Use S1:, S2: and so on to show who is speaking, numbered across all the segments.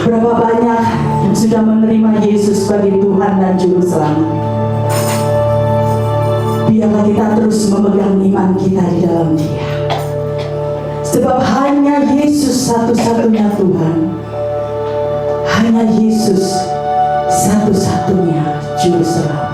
S1: Berapa banyak yang sudah menerima Yesus sebagai Tuhan dan Juru Selamat. Biarlah kita terus memegang iman kita di dalam Dia. Sebab hanya Yesus satu-satunya Tuhan. Hanya Yesus satu-satunya Juru Selamat.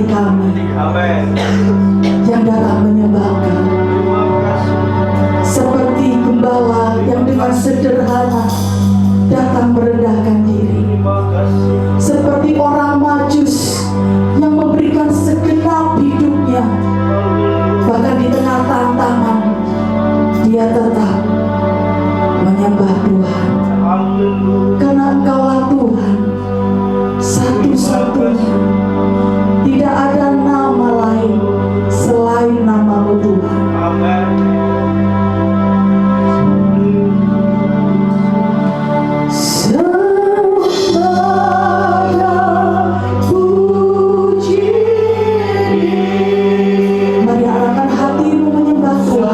S1: menyertai kami
S2: Amin.
S1: yang datang menyembahkan.
S2: Terima kasih.
S1: Seperti gembala yang dengan sederhana datang merendahkan diri.
S2: Terima kasih.
S1: Seperti orang Majus yang memberikan segenap hidupnya. Bahkan di tengah tantangan, dia tetap menyembah Tuhan.
S2: Haleluya.
S1: Karena Engkaulah Tuhan, satu-satunya. Tidak ada nama lain selain nama-Mu Tuhan.
S2: Amin.
S1: Mari arahkan hatimu menyembah Tuhan.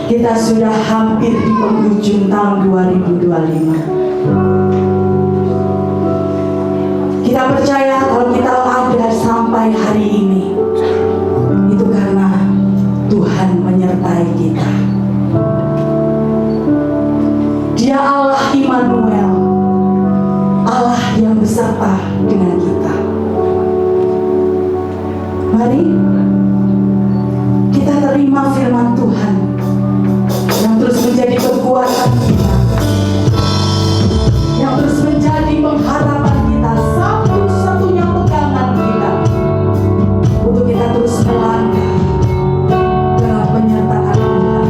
S1: Kita sudah hampir di penghujung tahun 2025. Kita percaya kalau kita ada sampai hari ini, itu karena Tuhan menyertai kita. Dia Allah Immanuel, Allah yang beserta dengan kita. Mari kita terima firman Tuhan yang terus menjadi kekuatan kita, yang terus menjadi pengharapan kita, satu-satunya pegangan kita untuk kita terus melangkah dalam penyertaan Tuhan.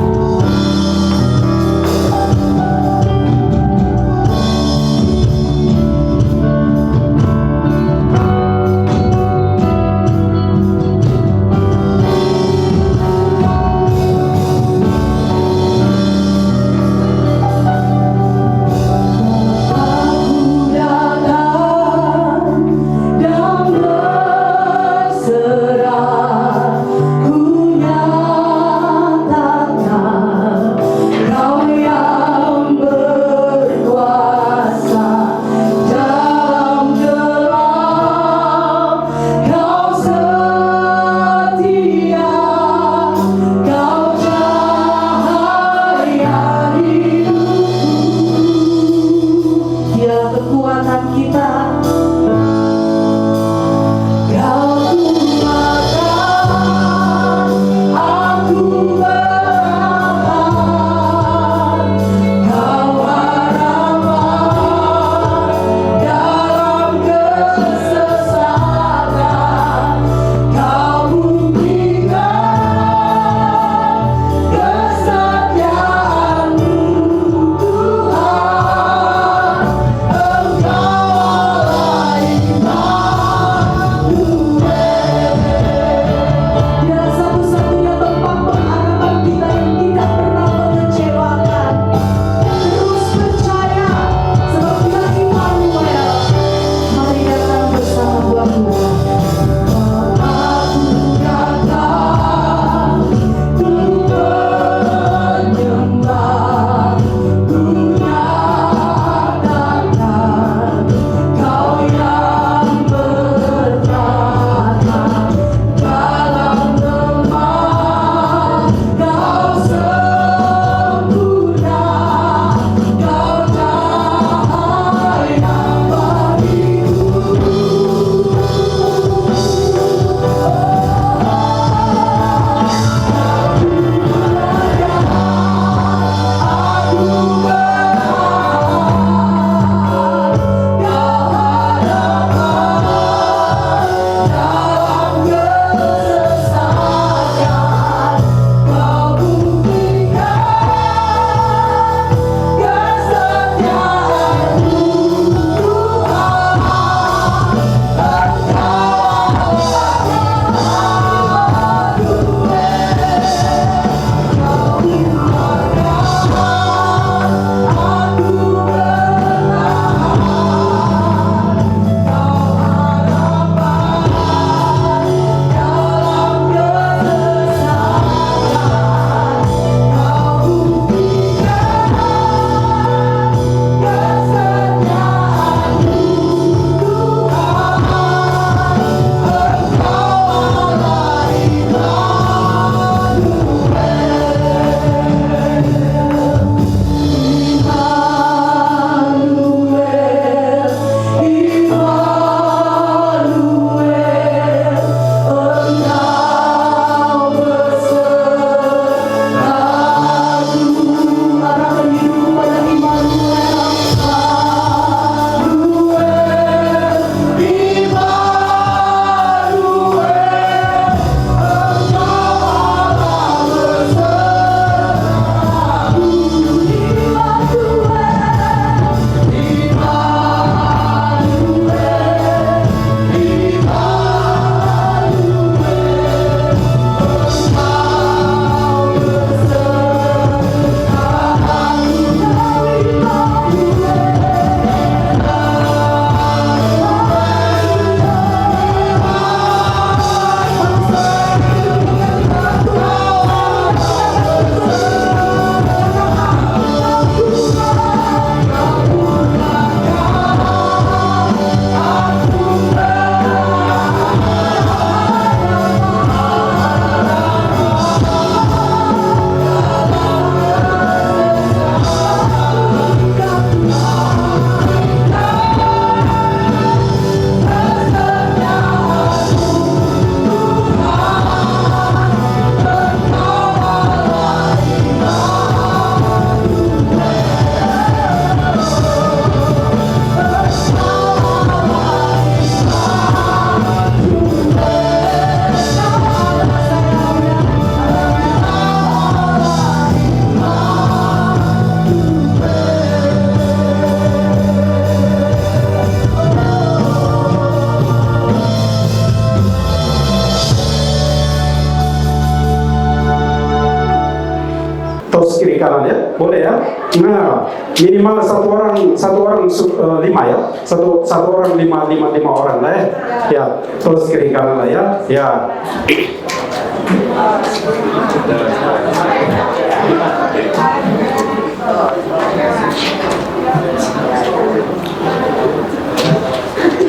S3: tos kiri kanan ya, boleh ya. Nah, minimal satu orang 5 ya, satu orang 5 orang lah ya. Ya, tos kiri kanan lah ya. Ya.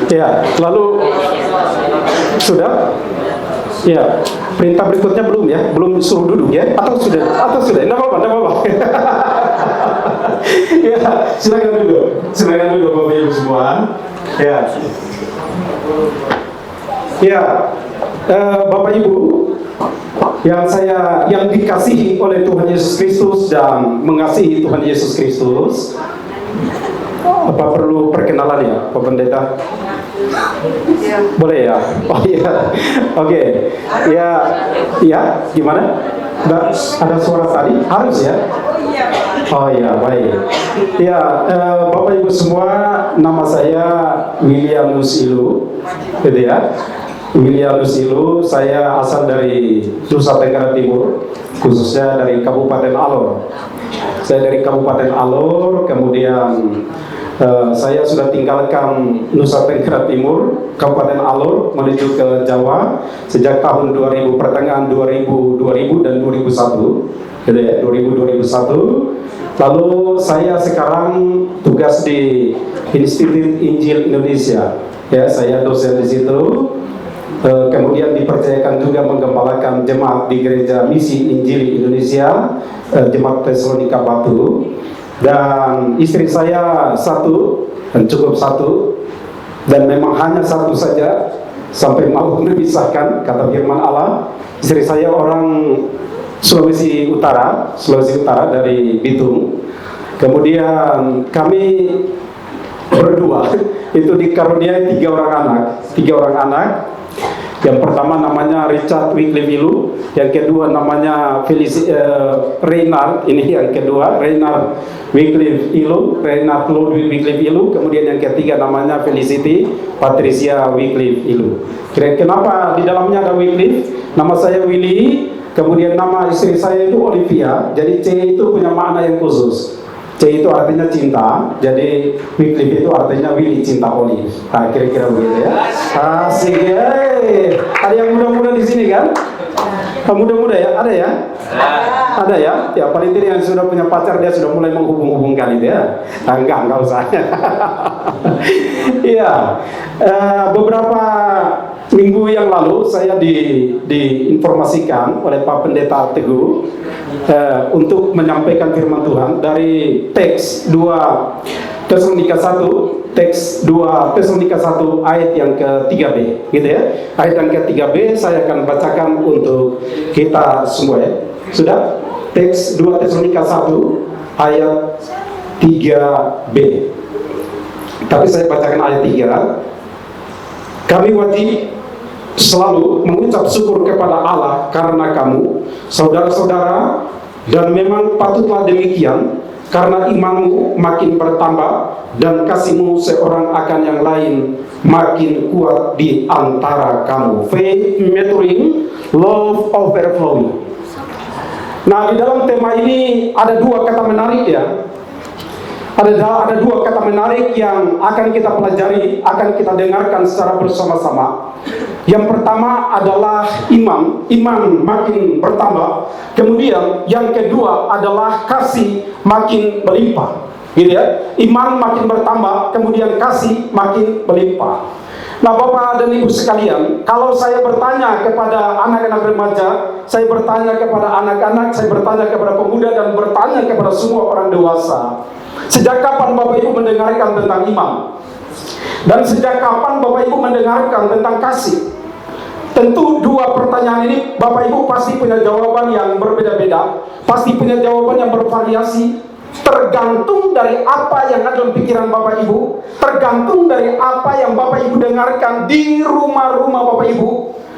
S3: Ya, lalu sudah. Ya, perintah berikutnya belum ya, belum suruh duduk ya, atau sudah, nggak apa-apa. Ya, silakan duduk Bapak Ibu semua. Ya, ya, Bapak Ibu yang dikasihi oleh Tuhan Yesus Kristus dan mengasihi Tuhan Yesus Kristus. Apa perlu perkenalan ya, Pak Pendeta? Boleh ya? Oh iya. Oke. Ya, gimana? Ada suara tadi? Harus ya? Oh iya, baik. Ya, Bapak Ibu semua, nama saya Williamus Ilu, gitu ya. Williamus Ilu, saya asal dari Nusa Tenggara Timur, khususnya dari Kabupaten Alor. Saya dari Kabupaten Alor, kemudian saya sudah tinggalkan Nusa Tenggara Timur, Kabupaten Alor, menuju ke Jawa sejak tahun 2000, pertengahan 2000 dan 2001, gitu ya, 2001. Lalu saya sekarang tugas di Institut Injil Indonesia, ya, saya dosen di situ. Kemudian dipercayakan juga menggembalakan jemaat di Gereja Misi Injil Indonesia, Jemaat Tesalonika Batu. Dan istri saya satu, dan cukup satu, dan memang hanya satu saja sampai mau memisahkan, kata firman Allah. Istri saya orang Sulawesi Utara dari Bitung. Kemudian kami berdua itu dikaruniai tiga orang anak. Yang pertama namanya Richard Wycliffe Ilu, yang kedua namanya Reinhard, ini yang kedua Reinhard Wycliffe Ilu, Reinhard Ludwig Wycliffe Ilu, kemudian yang ketiga namanya Felicity Patricia Wycliffe Ilu. Kenapa di dalamnya ada Wycliffe? Nama saya Willy, kemudian nama istri saya itu Olivia, jadi C itu punya makna yang khusus. C itu artinya cinta, jadi Wycliffe itu artinya Willy cinta Olive. Nah, kira-kira begitu ya. Asik ya. Ada yang muda-muda di sini kan? Muda-muda ya? Ada ya? Ada ya? Ya paling tidak yang sudah punya pacar dia sudah mulai menghubung-hubungkan itu ya. Enggak usah. Iya. Beberapa minggu yang lalu saya diinformasikan oleh Pak Pendeta Teguh untuk menyampaikan firman Tuhan dari teks 2 Tesalonika 1, teks 2 Tesalonika 1 ayat yang ke-3b, gitu ya. Ayat yang ke-3b saya akan bacakan untuk kita semua ya. Sudah? Teks 2 Tesalonika 1 ayat 3b. Tapi saya bacakan ayat 3. Kami wajib selalu mengucap syukur kepada Allah karena kamu, saudara-saudara, dan memang patutlah demikian, karena imanmu makin bertambah dan kasihmu seorang akan yang lain makin kuat di antara kamu. Faith maturing, love overflowing. Nah, di dalam tema ini ada dua kata menarik ya. Ada dua kata menarik yang akan kita pelajari, akan kita dengarkan secara bersama-sama. Yang pertama adalah iman makin bertambah. Kemudian yang kedua adalah kasih makin berlimpah. Gitu ya. Iman makin bertambah, kemudian kasih makin berlimpah. Nah, Bapak dan Ibu sekalian, kalau saya bertanya kepada anak-anak remaja, saya bertanya kepada anak-anak, saya bertanya kepada pemuda, dan bertanya kepada semua orang dewasa, sejak kapan Bapak Ibu mendengarkan tentang iman? Dan sejak kapan Bapak Ibu mendengarkan tentang kasih? Tentu dua pertanyaan ini Bapak Ibu pasti punya jawaban yang berbeda-beda, pasti punya jawaban yang bervariasi, tergantung dari apa yang ada dalam pikiran Bapak Ibu, tergantung dari apa yang Bapak Ibu dengarkan di rumah-rumah Bapak Ibu.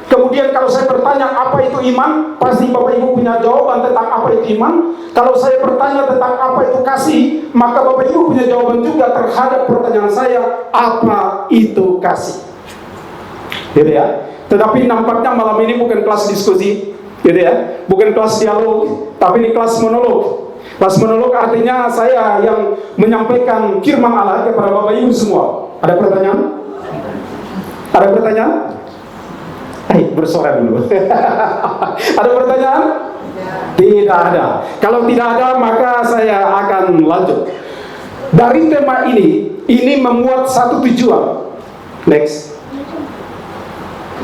S3: Kemudian kalau saya bertanya apa itu iman, pasti Bapak Ibu punya jawaban tentang apa itu iman. Kalau saya bertanya tentang apa itu kasih, maka Bapak Ibu punya jawaban juga terhadap pertanyaan saya, apa itu kasih. Gitu ya. Tetapi nampaknya malam ini bukan kelas diskusi, gitu ya. Bukan kelas dialog, tapi ini kelas monolog. Kelas monolog artinya saya yang menyampaikan firman Allah kepada Bapak Ibu semua. Ada pertanyaan? Ada pertanyaan? Bersuara dulu. Ada pertanyaan? Tidak ada. Kalau tidak ada, maka saya akan lanjut. Dari tema ini memuat satu tujuan. Next.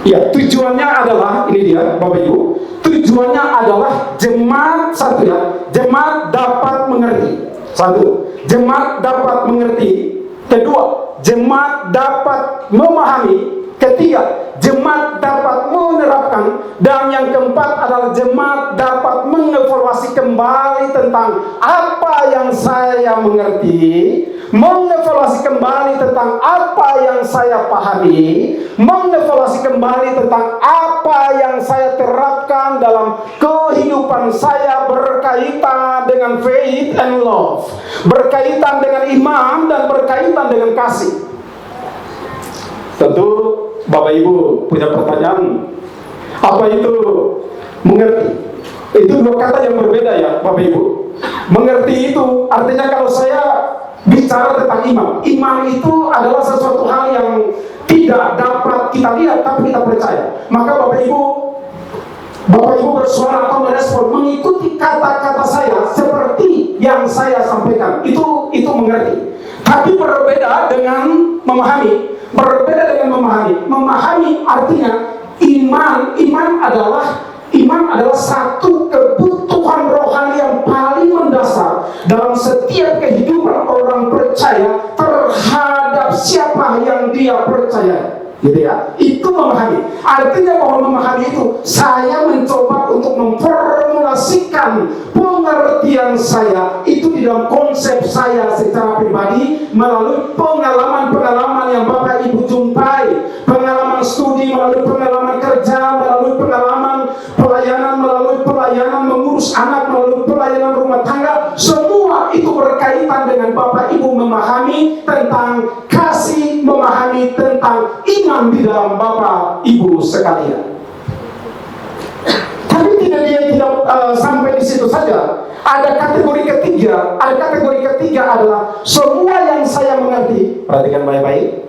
S3: Ya, tujuannya adalah, ini dia Bapak Ibu, tujuannya adalah jemaat, satu ya, jemaat dapat mengerti. Satu, jemaat dapat mengerti. Kedua, jemaat dapat memahami. Ketiga, jemaat dapat menerapkan. Dan yang keempat adalah jemaat dapat mengevaluasi kembali tentang apa yang saya mengerti, mengevaluasi kembali tentang apa yang saya pahami, mengevaluasi kembali tentang apa yang saya terapkan dalam kehidupan saya berkaitan dengan faith and love, berkaitan dengan iman dan berkaitan dengan kasih. Tentu Bapak Ibu punya pertanyaan, apa itu mengerti? Itu dua kata yang berbeda ya Bapak Ibu. Mengerti itu artinya kalau saya bicara tentang iman, iman itu adalah sesuatu hal yang tidak dapat kita lihat tapi kita percaya. Maka Bapak Ibu bersuara atau merespon mengikuti kata-kata saya seperti yang saya sampaikan. Itu mengerti. Tapi berbeda dengan memahami. Berbeda dengan memahami. Memahami artinya iman adalah satu kebutuhan rohani yang paling mendasar dalam setiap kehidupan orang percaya terhadap siapa yang dia percaya. Gitu ya. Itu memahami. Artinya bahwa memahami itu saya mencoba untuk memformulasikan pengertian saya itu di dalam konsep saya secara pribadi melalui pengalaman-pengalaman yang Bapak Ibu jumpai, pengalaman studi, melalui pengalaman kerja, melalui pengalaman pelayanan, melalui pelayanan mengurus anak, melalui pelayanan rumah tangga. Semua itu berkaitan dengan Bapak Ibu memahami tentang kasih, memahami tentang iman di dalam Bapak Ibu sekalian. Tapi tidak sampai di situ saja. Ada kategori ketiga. Ada kategori ketiga adalah semua yang saya mengerti. Perhatikan baik-baik.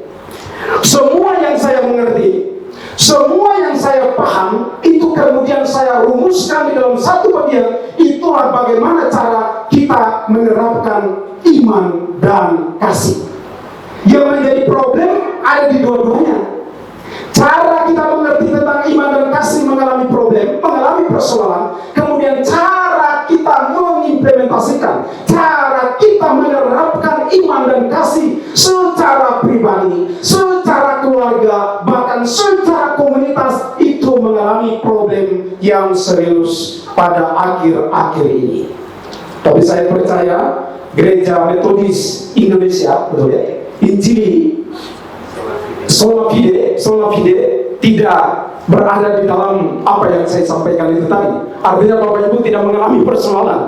S3: Semua yang saya mengerti, semua yang saya paham, itu kemudian saya rumuskan di dalam satu bagian. Itulah bagaimana cara kita menerapkan iman dan kasih. Yang menjadi problem ada di dua-duanya. Cara kita mengerti tentang iman dan kasih mengalami problem, mengalami persoalan. Kemudian cara kita mengimplementasikan, cara kita menerapkan iman dan kasih secara pribadi, secara keluarga, bahkan secara komunitas, itu mengalami problem yang serius pada akhir-akhir ini. Tapi saya percaya Gereja Metodis Indonesia, betul ya, Injili Sola Fide tidak berada di dalam apa yang saya sampaikan itu tadi. Artinya Bapak Ibu tidak mengalami persoalan.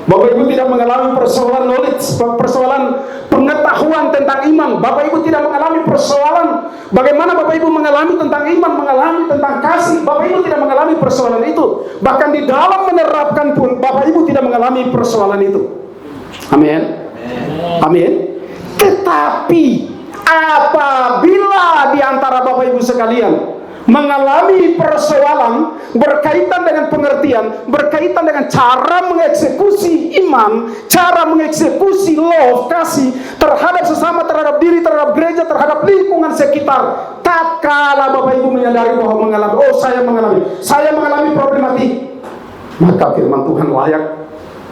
S3: Bapak Ibu tidak mengalami persoalan knowledge, persoalan pengetahuan tentang iman. Bapak Ibu tidak mengalami persoalan bagaimana Bapak Ibu mengalami tentang iman, mengalami tentang kasih. Bapak Ibu tidak mengalami persoalan itu. Bahkan di dalam menerapkan pun Bapak Ibu tidak mengalami persoalan itu. Amin. Amin. Tetapi apabila di antara Bapak Ibu sekalian mengalami persoalan berkaitan dengan pengertian, berkaitan dengan cara mengeksekusi iman, cara mengeksekusi love, kasih terhadap sesama, terhadap diri, terhadap gereja, terhadap lingkungan sekitar, tatkala Bapak Ibu menyadari bahwa saya mengalami problematik, maka firman Tuhan layak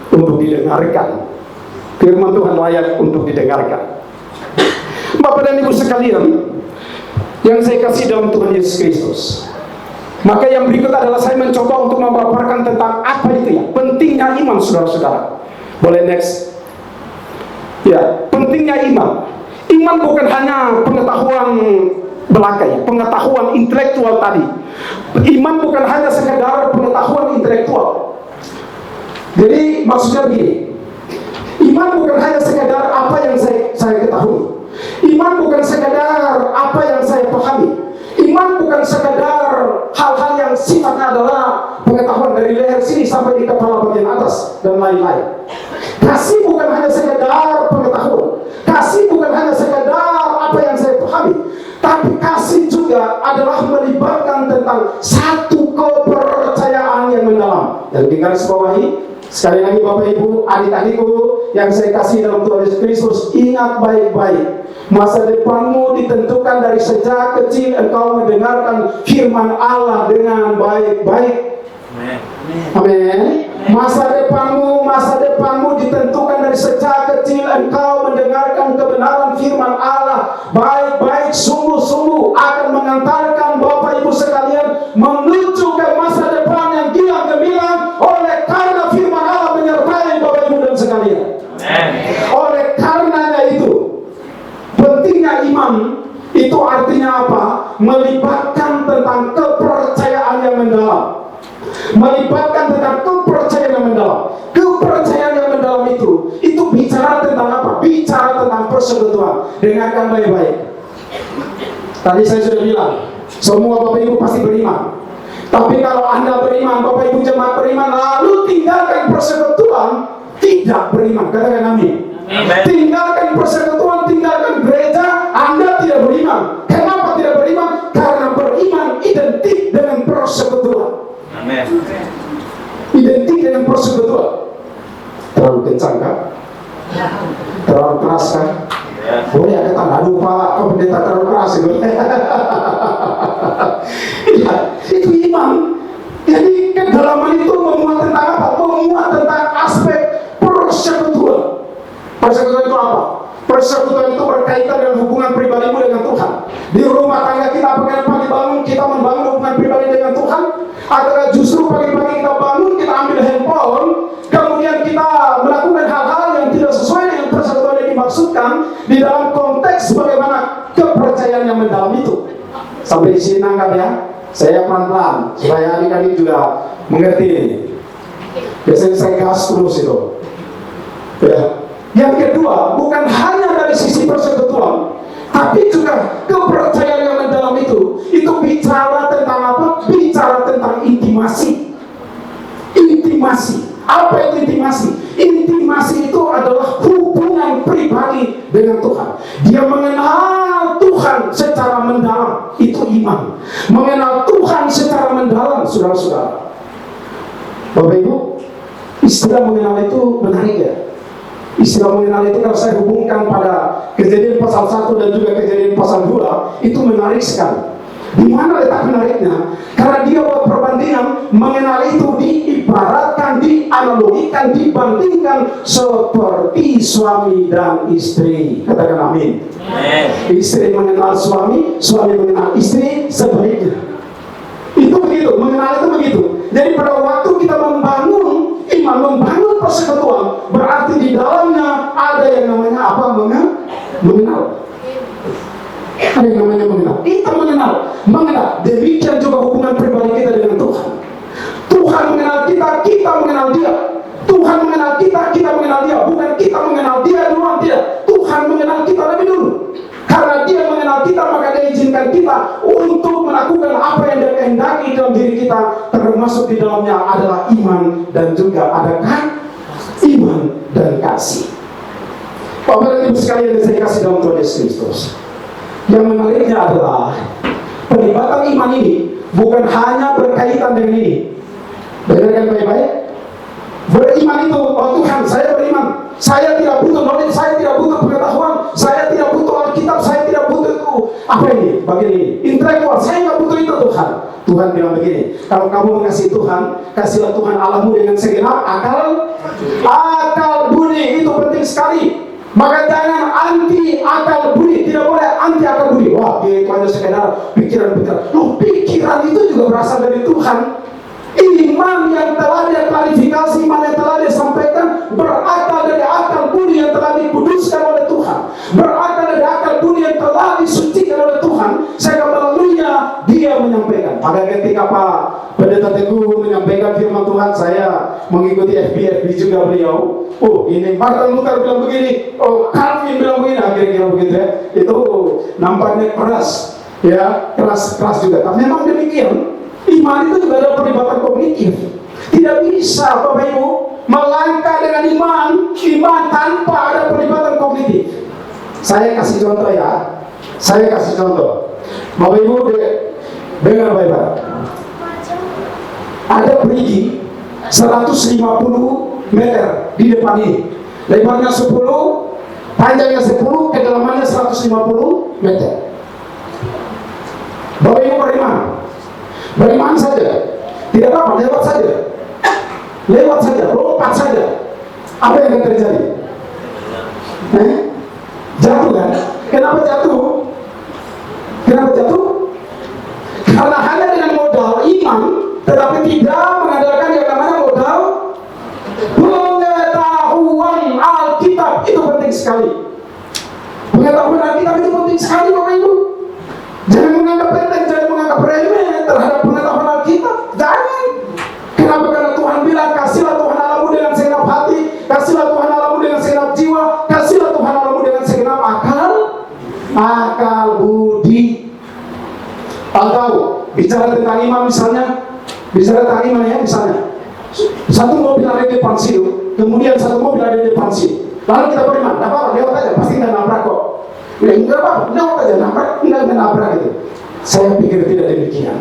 S3: untuk didengarkan. Firman Tuhan layak untuk didengarkan. Bapak dan Ibu sekalian yang saya kasih dalam Tuhan Yesus Kristus, maka yang berikut adalah saya mencoba untuk memaparkan tentang apa itu ya, pentingnya iman, saudara-saudara. Boleh next? Ya, pentingnya iman. Iman bukan hanya pengetahuan belaka ya, pengetahuan intelektual tadi. Iman bukan hanya sekedar pengetahuan intelektual. Jadi maksudnya begini, iman bukan hanya sekedar apa yang saya ketahui. Iman bukan sekadar apa yang saya pahami. Iman bukan sekadar hal-hal yang sifatnya adalah pengetahuan dari leher sini sampai di kepala bagian atas dan lain-lain. Kasih bukan hanya sekedar pengetahuan, kasih bukan hanya sekedar apa yang saya pahami, tapi kasih juga adalah melibatkan tentang satu kepercayaan yang mendalam. Dan di garis bawahi, sekali lagi Bapak Ibu, adik-adikku yang saya kasih dalam Tuhan Yesus Kristus, ingat baik-baik, masa depanmu ditentukan dari sejak kecil engkau mendengarkan firman Allah dengan baik-baik. Amin. Masa depanmu ditentukan dari sejak kecil engkau mendengarkan kebenaran firman Allah baik-baik, sungguh-sungguh akan mengantarkan Bapak Ibu sekalian menuju ke masa depan yang gilang gemilang oleh karena firman Allah menyertai Bapak Ibu dan sekalian. Oleh karenanya itu pentingnya iman itu artinya apa? Melibatkan tentang kepercayaan yang mendalam. Melibatkan tentang kepercayaan yang mendalam. Kepercayaan yang mendalam itu bicara tentang apa? Bicara tentang persekutuan. Dengarkan baik-baik. Tadi saya sudah bilang, semua Bapak Ibu pasti beriman. Tapi kalau Anda beriman, Bapak Ibu jemaat beriman, lalu tinggalkan persekutuan, tidak beriman. Katakan amin. Tinggalkan persekutuan, tinggalkan gereja, Anda tidak beriman. Kenapa tidak beriman? Karena beriman identik dengan persekutuan.
S2: Amin.
S3: Identik dengan persekutuan. Terlalu kencang kan? Terlalu keras kan? Boleh ada tanda, aduh Pak, pendeta terlalu keras itu. Ya, itu iman. Jadi kedalaman itu memuat tentang apa? Memuat tentang aspek persekutuan. Persekutuan itu apa? Persekutuan itu berkaitan dengan hubungan pribadimu dengan Tuhan. Di rumah tangga kita pagi-pagi bangun, kita membangun hubungan pribadi dengan Tuhan. Atau justru pagi-pagi kita bangun, kita ambil handphone, kemudian kita melakukan hal-hal yang tidak sesuai dengan persekutuan yang dimaksudkan di dalam konteks bagaimana kepercayaan yang mendalam itu. Sampai di sini nangkap ya? Saya pelan-pelan supaya adik-adik juga mengerti ini. Biasanya saya gas terus itu. Ya. Yang kedua, bukan hanya dari sisi persekutuan, tapi juga kepercayaan yang mendalam itu bicara tentang apa? Bicara tentang intimasi. Intimasi. Apa itu intimasi? Intimasi itu adalah hubungan pribadi dengan Tuhan. Dia mengenal Tuhan secara mendalam, itu iman. Mengenal Tuhan secara mendalam, saudara-saudara. Bapak Ibu, istilah mengenal itu menarik ya. Istilah mengenal itu kalau saya hubungkan pada Kejadian pasal 1 dan juga Kejadian pasal 2, itu menarik sekali. Di mana letak menariknya? Karena dia buat perbandingan, mengenal itu diibaratkan, dianalogikan, dibandingkan seperti suami dan istri. Katakan amin. Istri mengenal suami, suami mengenal istri, sebaliknya. Itu begitu, mengenal itu begitu. Jadi pada waktu kita membangun iman, membangun persekutuan, berarti di dalamnya ada yang namanya apa? Mengenal. Ada yang namanya mengenal. Kita mengenal. Demikian juga hubungan pribadi kita dengan Tuhan. Tuhan mengenal kita, kita mengenal Dia. Tuhan mengenal kita, kita mengenal Dia. Bukan kita mengenal Dia duluan, tidak. Tuhan mengenal kita lebih dulu. Karena Dia mengenal kita, maka Dia izinkan kita untuk melakukan apa yang Dia kehendaki dalam diri kita. Termasuk di dalamnya adalah iman dan juga ada iman dan kasih. Bapak Ibu sekalian yang saya kasih dalam Tuhan Yesus Kristus. Yang menariknya adalah pelibatan iman ini bukan hanya berkaitan dengan ini. Dengarkan baik-baik. Beriman itu, oh Tuhan, saya beriman. Saya tidak butuh knowledge, saya tidak butuh pengetahuan, saya tidak butuh Alkitab, saya tidak butuh itu. Apa ini? Bagian ini. Intelektual, saya nggak butuh itu Tuhan. Tuhan bilang begini, kalau kamu mengasihi Tuhan, kasihlah Tuhan Allahmu dengan segenap akal budi. Itu penting sekali. Maka jangan anti akal budi, tidak boleh anti akal budi. Wah, itu hanya sekedar pikiran-pikiran. Loh, pikiran itu juga berasal dari Tuhan. Iman yang telah dia klarifikasi, iman yang telah dia sampaikan berakal dari akal budi yang telah dikuduskan oleh Tuhan, berakal dari akal budi yang telah disucikan oleh Tuhan, sehingga melaluinya dia menyampaikan. Pada ketika Pak Pendeta Teguh menyampaikan firman Tuhan, saya mengikuti FB juga beliau. Oh, ini Martin Luther bilang begini, oh Calvin bilang begini, akhirnya begitu ya. Itu nampaknya keras, ya keras juga. Tapi memang demikian. Iman itu juga ada perlibatan kognitif. Tidak bisa Bapak Ibu melangkah dengan iman tanpa ada perlibatan kognitif. Saya kasih contoh ya. Saya kasih contoh. Bapak Ibu dengar baik-baik. Ada perigi 150 meter di depan ini. Lebarnya 10, panjangnya 10, kedalamannya 150 meter. Bapak Ibu beriman saja. Tidak apa, lewat saja, lompat saja. Apa yang akan terjadi? Jatuh kan? Kenapa jatuh? Karena hanya dengan modal iman, tetapi tidak mengandalkan yang namanya modal pengetahuan Alkitab. Itu penting sekali. Pengetahuan Alkitab itu penting sekali Bapak Ibu. Jangan menganggap enteng, jangan menganggap remeh terhadap pengetahuan Alkitab. Jangan. Kenapa? Karena Tuhan bilang, kasihlah Tuhan Allahmu dengan segenap hati, kasihlah Tuhan Allahmu dengan segenap jiwa, kasihlah Tuhan Allahmu dengan segenap akal budi. Atau bicara tentang iman misalnya, satu mobil ada di depan situ, kemudian satu mobil ada di depan situ. Lalu kita beriman, tidak apa-apa, lewat aja, pasti nggak nabrak kok. Enggak apa-apa, lewat aja, nggak nabrak gitu. Saya pikir tidak demikian.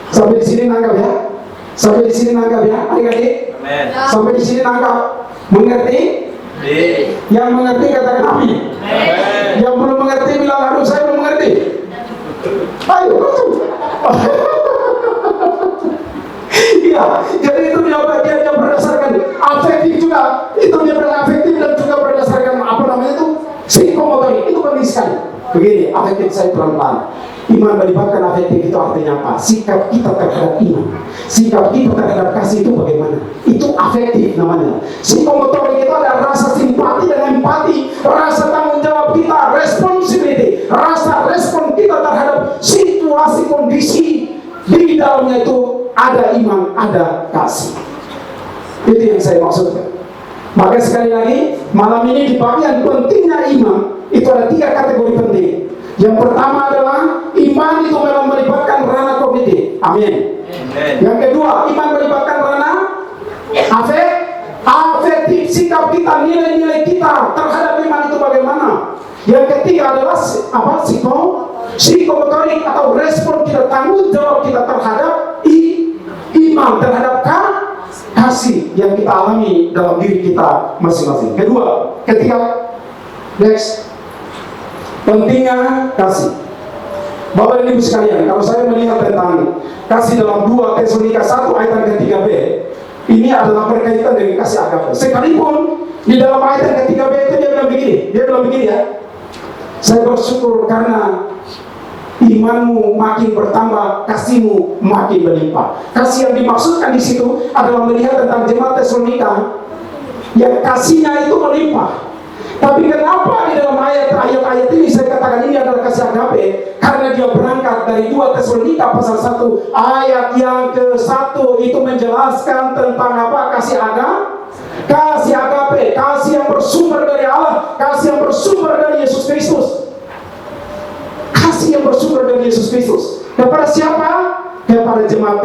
S3: Sampai di sini nangkap ya? Adik-adik? Sampai di sini nangkap? Mengerti? Yang mengerti katakan amin. Yang belum mengerti bilang, aduh saya belum mengerti. Ayo, betul. Iya, jadi itu dia bagian yang berdasarkan afektif juga. Itu dia berafektif dan juga berdasarkan apa namanya itu psikomotorik. Itu penting sekali. Begini, afektif saya pelan-pelan. Iman melibatkan afektif itu artinya apa? Sikap kita terhadap iman, sikap kita terhadap kasih itu bagaimana? Itu afektif namanya. Psikomotorik itu ada rasa simpati dan empati, rasa tanggung jawab kita, responsibility, rasa respon kita terhadap situasi kondisi. Di dalamnya itu ada iman, ada kasih. Itu yang saya maksudkan. Maka sekali lagi, malam ini di bagian pentingnya iman, itu ada 3 kategori penting. Yang pertama adalah iman itu memang melibatkan ranah kognitif. Amin. Yang kedua, iman melibatkan ranah afektif, sikap kita, nilai-nilai kita terhadap iman itu bagaimana. Yang ketiga adalah psikomotorik atau respon kita, tanggung jawab kita terhadap iman, terhadap kasih yang kita alami dalam diri kita masing-masing. Ketiga, next, pentingnya kasih. Bapak dan Ibu sekalian, kalau saya melihat tentang kasih dalam 2 Tesalonika 1 ayat yang ke-3b, ini adalah berkaitan dengan kasih agape. Sekalipun di dalam ayat yang ke-3b itu dia bilang begini ya. Saya bersyukur karena imanmu makin bertambah, kasihmu makin berlimpah. Kasih yang dimaksudkan di situ adalah melihat tentang jemaat Tesalonika yang kasihnya itu melimpah. Tapi kenapa di dalam ayat-ayat ini saya katakan ini adalah kasih agape? Karena dia berangkat dari 2 Tesalonika pasal 1 ayat yang ke-1 itu menjelaskan tentang apa? Kasih agape, kasih yang bersumber dari Allah, kasih yang bersumber dari Yesus Kristus. Kasih yang bersumber dari Yesus Kristus. Kepada siapa? Kepada jemaat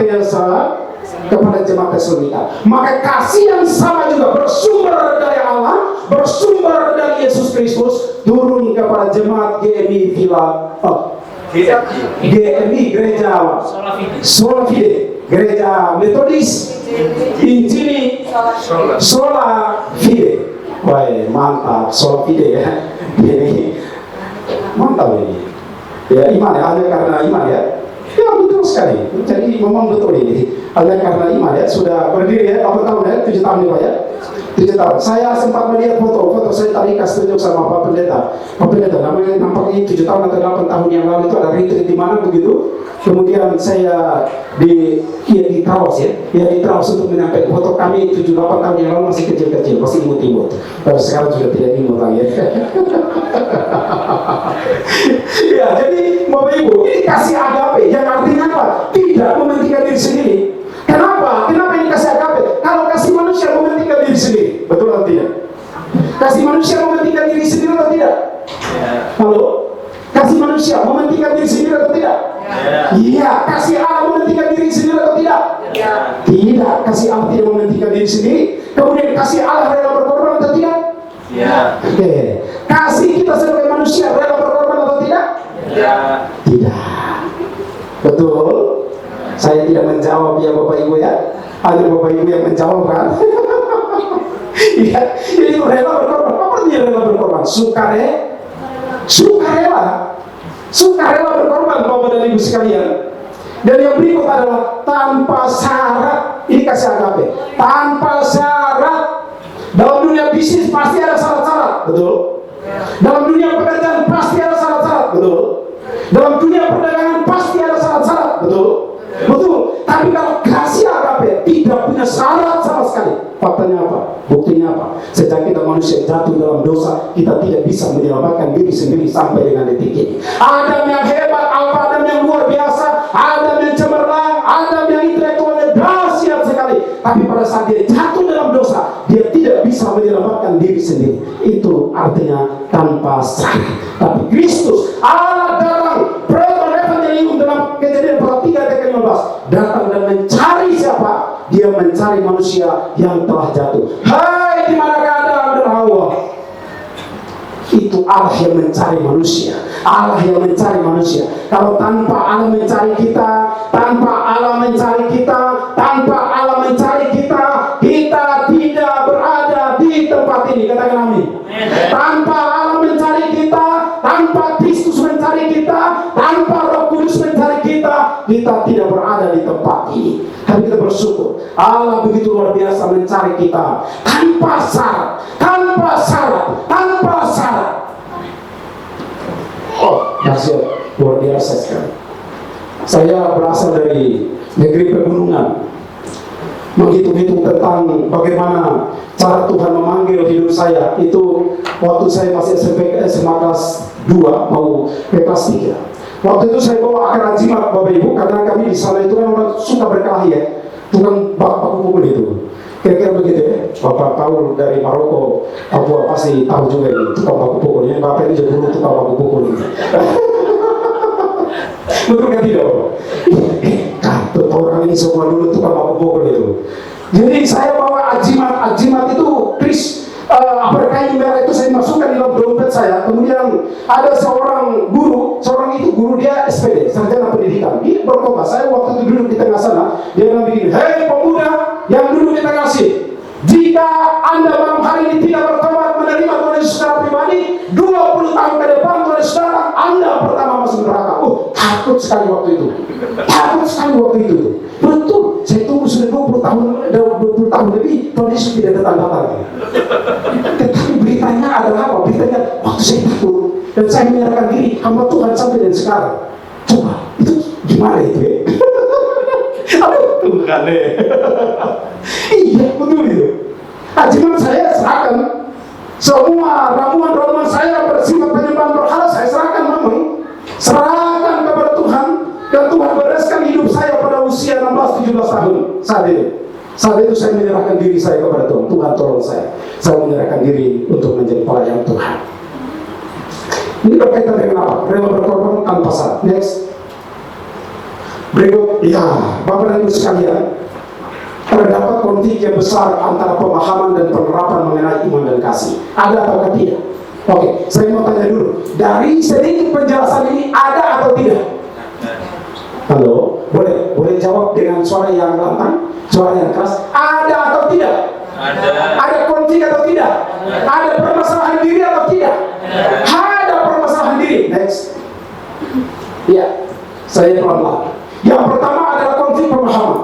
S3: Tesalonika. Maka kasih yang sama juga bersumber dari Allah, bersumber dari Yesus Kristus, turun kepada jemaat GMI Gereja Sola Fide, Gereja Metodis Injili Sola Fide. Wah, mantap, Sola Fide ya. Ini mantap ini. Ya, iman ya, hanya karena iman ya. Ya, betul sekali. Jadi memang betul ini. Hanya karena iman ya, sudah berdiri ya, berapa tahun ya? 7 tahun ya Pak ya? 7 tahun. Saya sempat melihat foto saya tadi kasih tunjuk sama Pak Pendeta. Pak Pendeta, namanya nampaknya 7 tahun atau 8 tahun yang lalu itu ada retreat di mana begitu. Kemudian saya di Trawas ya, di Trawas untuk menyampaikan foto kami 7-8 tahun yang lalu masih kecil-kecil, masih imut-imut. Sekarang sudah tidak imut lagi ya. Ya, jadi Bapak Ibu, ini kasih agape yang artinya apa? Tidak mementingkan diri sendiri. Kenapa? Kenapa ini kasih agape? Kalau kasih manusia mementingkan diri sendiri, betul atau tidak? Kasih manusia mementingkan diri sendiri atau tidak? Halo? Kasih manusia mementingkan diri sendiri atau tidak? Iya. Kasih Allah mementingkan diri sendiri atau tidak? Tidak. Kasih Allah tidak mementingkan diri sendiri. Kemudian kasih Allah rela berkorban atau tidak? Oke. Kasih kita sebagai manusia rela berkorban atau tidak? Tidak. Betul. Saya tidak menjawab ya Bapak Ibu ya. Ada Bapak Ibu yang menjawab kan? Iya. Jadi rela berkorban. Apa artinya rela berkorban? Sukarela berkorban Bapak dan Ibu sekalian. Dan yang berikut adalah tanpa syarat. Ini kasih agape. Tanpa syarat. Dalam dunia bisnis pasti ada syarat-syarat, betul? Dalam dunia pekerjaan pasti ada syarat-syarat, betul? Dalam dunia perdagangan pasti ada syarat-syarat, betul? Betul. Tapi kalau kasih agape tidak punya syarat sama sekali. Faktanya apa? Buktinya apa? Sejak kita manusia jatuh dalam dosa, kita tidak bisa menyelamatkan diri sendiri sampai dengan detik ini. Adam yang hebat, Adam yang luar biasa, Adam yang cemerlang, Adam yang intelektualnya dahsyat sekali. Tapi pada saat dia jatuh dalam dosa, dia tidak bisa menyelamatkan diri sendiri. Itu artinya tanpa syarat. Tapi Kristus, Allah dalam Proton Evangelium dalam Kejadian 3:15 datang dan mencari siapa? Dia mencari manusia yang telah jatuh. Hai, di manakah Adam dan Hawa? Itu Allah yang mencari manusia. Allah yang mencari manusia. Kalau tanpa Allah mencari kita, tanpa Allah mencari kita, tanpa Allah mencari kita, kita tidak berada di tempat ini. Katakan amin. Tanpa Allah mencari kita, tanpa Kristus mencari kita, tanpa Roh Kudus mencari kita, kita tidak berada di tempat ini. Tapi kita bersyukur Allah begitu luar biasa mencari kita tanpa syarat, tanpa syarat, tanpa syarat. Oh, dahsyat, luar biasa sekali. Saya berasal dari negeri pegunungan. Menghitung-hitung tentang bagaimana cara Tuhan memanggil hidup saya itu waktu saya masih SMP SMA kelas 2 mau ke kelas 3. Waktu itu saya bawa akar jimat Bapak Ibu, karena kami di sana itu kan orang suka berkelahi ya, tukang baku pukul itu. Kira-kira begitu ya. Bapak tahu dari Maroko, Papua pasti tahu juga ini tukang baku pukul. Yang Bapak ini jadi dulu tukang baku pukul ini. Betul kan tidak? Katut orang ini semua dulu tukang baku pukul itu. Jadi saya bawa ajimat itu Kris. Berkain merah itu saya masukkan di dalam dompet saya. Kemudian ada seorang guru, guru dia SPD, sarjana pendidikan. Dia berkata, saya waktu itu duduk di tengah sana, dia bilang begini, hei pemuda yang duduk di tengah sini, jika Anda malam hari ini tidak bertobat menerima Tuhan Yesus secara pribadi, 20 tahun ke depan Tuhan saudara, Anda pertama masuk neraka. Takut sekali waktu itu. Betul, saya tunggu sudah 20 tahun lebih, Tuhan Yesus tidak datang. Tetapi beritanya adalah apa? Beritanya waktu saya takut dan saya menyerahkan diri hamba Tuhan sampai dan sekarang. Coba, itu gimana itu ya? Aduh, Tuhan ya. Iya, betul itu. Ajimat saya serahkan. Semua ramuan-ramuan saya bersifat penyembahan berhala saya serahkan memang. Serahkan kepada Tuhan. Dan Tuhan bereskan hidup saya pada usia 16-17 tahun saat itu saya menyerahkan diri saya kepada Tuhan. Tuhan tolong saya menyerahkan diri untuk menjadi pelayan Tuhan. Ini berkaitan dengan apa? Rela berkorban tanpa syarat. Next. Berikut, ya Bapak dan Ibu sekalian, terdapat konflik yang besar antara pemahaman dan penerapan mengenai iman dan kasih. Ada atau tidak? Oke, saya mau tanya dulu. Dari sedikit penjelasan ini ada atau tidak? Halo, boleh jawab dengan suara yang lantang, suara yang keras. Ada atau tidak? Ada konflik atau tidak? Ada permasalahan diri atau tidak? Ada permasalahan diri. Next. Ya, saya pelan-pelan. Yang pertama adalah konflik pemahaman.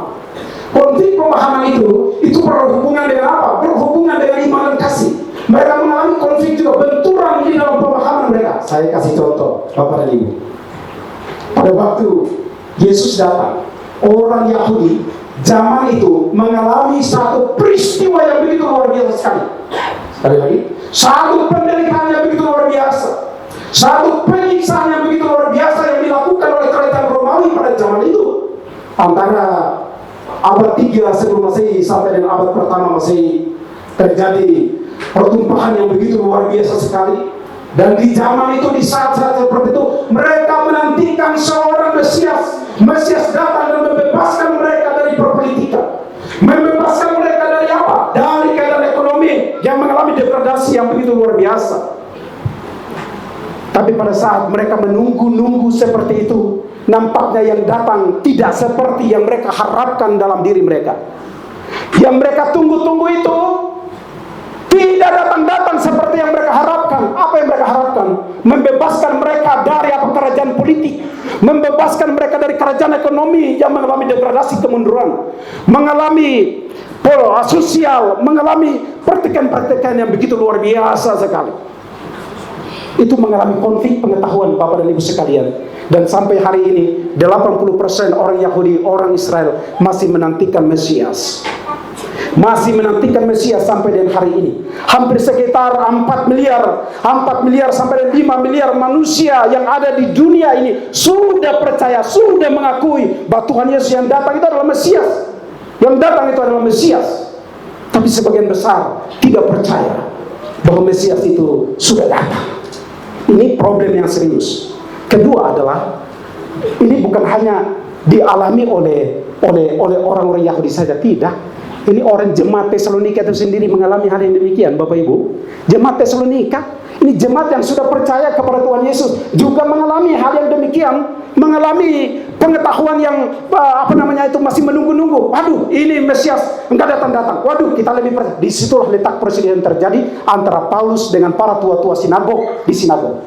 S3: Konflik pemahaman itu berhubungan dengan apa? Berhubungan dengan iman dan kasih. Mereka mengalami konflik juga, benturan di dalam pemahaman mereka. Saya kasih contoh, Bapak dan Ibu. Pada waktu Yesus datang, orang Yahudi zaman itu mengalami satu peristiwa yang begitu luar biasa sekali. Sekali lagi, satu penderitaan yang begitu luar biasa, satu penyiksaan yang begitu luar biasa yang dilakukan oleh kerajaan Romawi pada zaman itu. Antara abad 3 sebelum Masehi sampai dengan abad pertama Masehi terjadi pertumpahan yang begitu luar biasa sekali. Dan di zaman itu, di saat-saat seperti itu, mereka menantikan seorang Mesias. Mesias datang dan membebaskan mereka dari perpolitikan. Membebaskan mereka dari apa? Dari keadaan ekonomi yang mengalami degradasi yang begitu luar biasa. Tapi pada saat mereka menunggu-nunggu seperti itu, nampaknya yang datang tidak seperti yang mereka harapkan dalam diri mereka. Yang mereka tunggu-tunggu itu tidak datang-datang seperti yang mereka harapkan. Apa yang mereka harapkan? Membebaskan mereka dari apa? Kerajaan politik. Membebaskan mereka dari kerajaan ekonomi yang mengalami degradasi, kemunduran. Mengalami pola sosial, mengalami pertikaian-pertikaian yang begitu luar biasa sekali. Itu mengalami konflik pengetahuan Bapak dan Ibu sekalian. Dan sampai hari ini 80% orang Yahudi, orang Israel masih menantikan Mesias. Masih menantikan Mesias sampai dengan hari ini. Hampir sekitar 4 miliar sampai 5 miliar manusia yang ada di dunia ini sudah percaya, sudah mengakui bahwa Tuhan Yesus yang datang itu adalah Mesias. Yang datang itu adalah Mesias. Tapi sebagian besar tidak percaya bahwa Mesias itu sudah datang. Ini problem yang serius. Kedua adalah, ini bukan hanya dialami oleh orang-orang Yahudi saja, tidak. Ini orang jemaat Tesalonika itu sendiri mengalami hal yang demikian, Bapak Ibu. Jemaat Tesalonika, ini jemaat yang sudah percaya kepada Tuhan Yesus juga mengalami hal yang demikian, mengalami pengetahuan yang masih menunggu-nunggu. Waduh, ini Mesias enggak datang-datang. Waduh, kita lebih percaya. Disitulah letak perselisihan terjadi antara Paulus dengan para tua-tua sinagog di sinagog.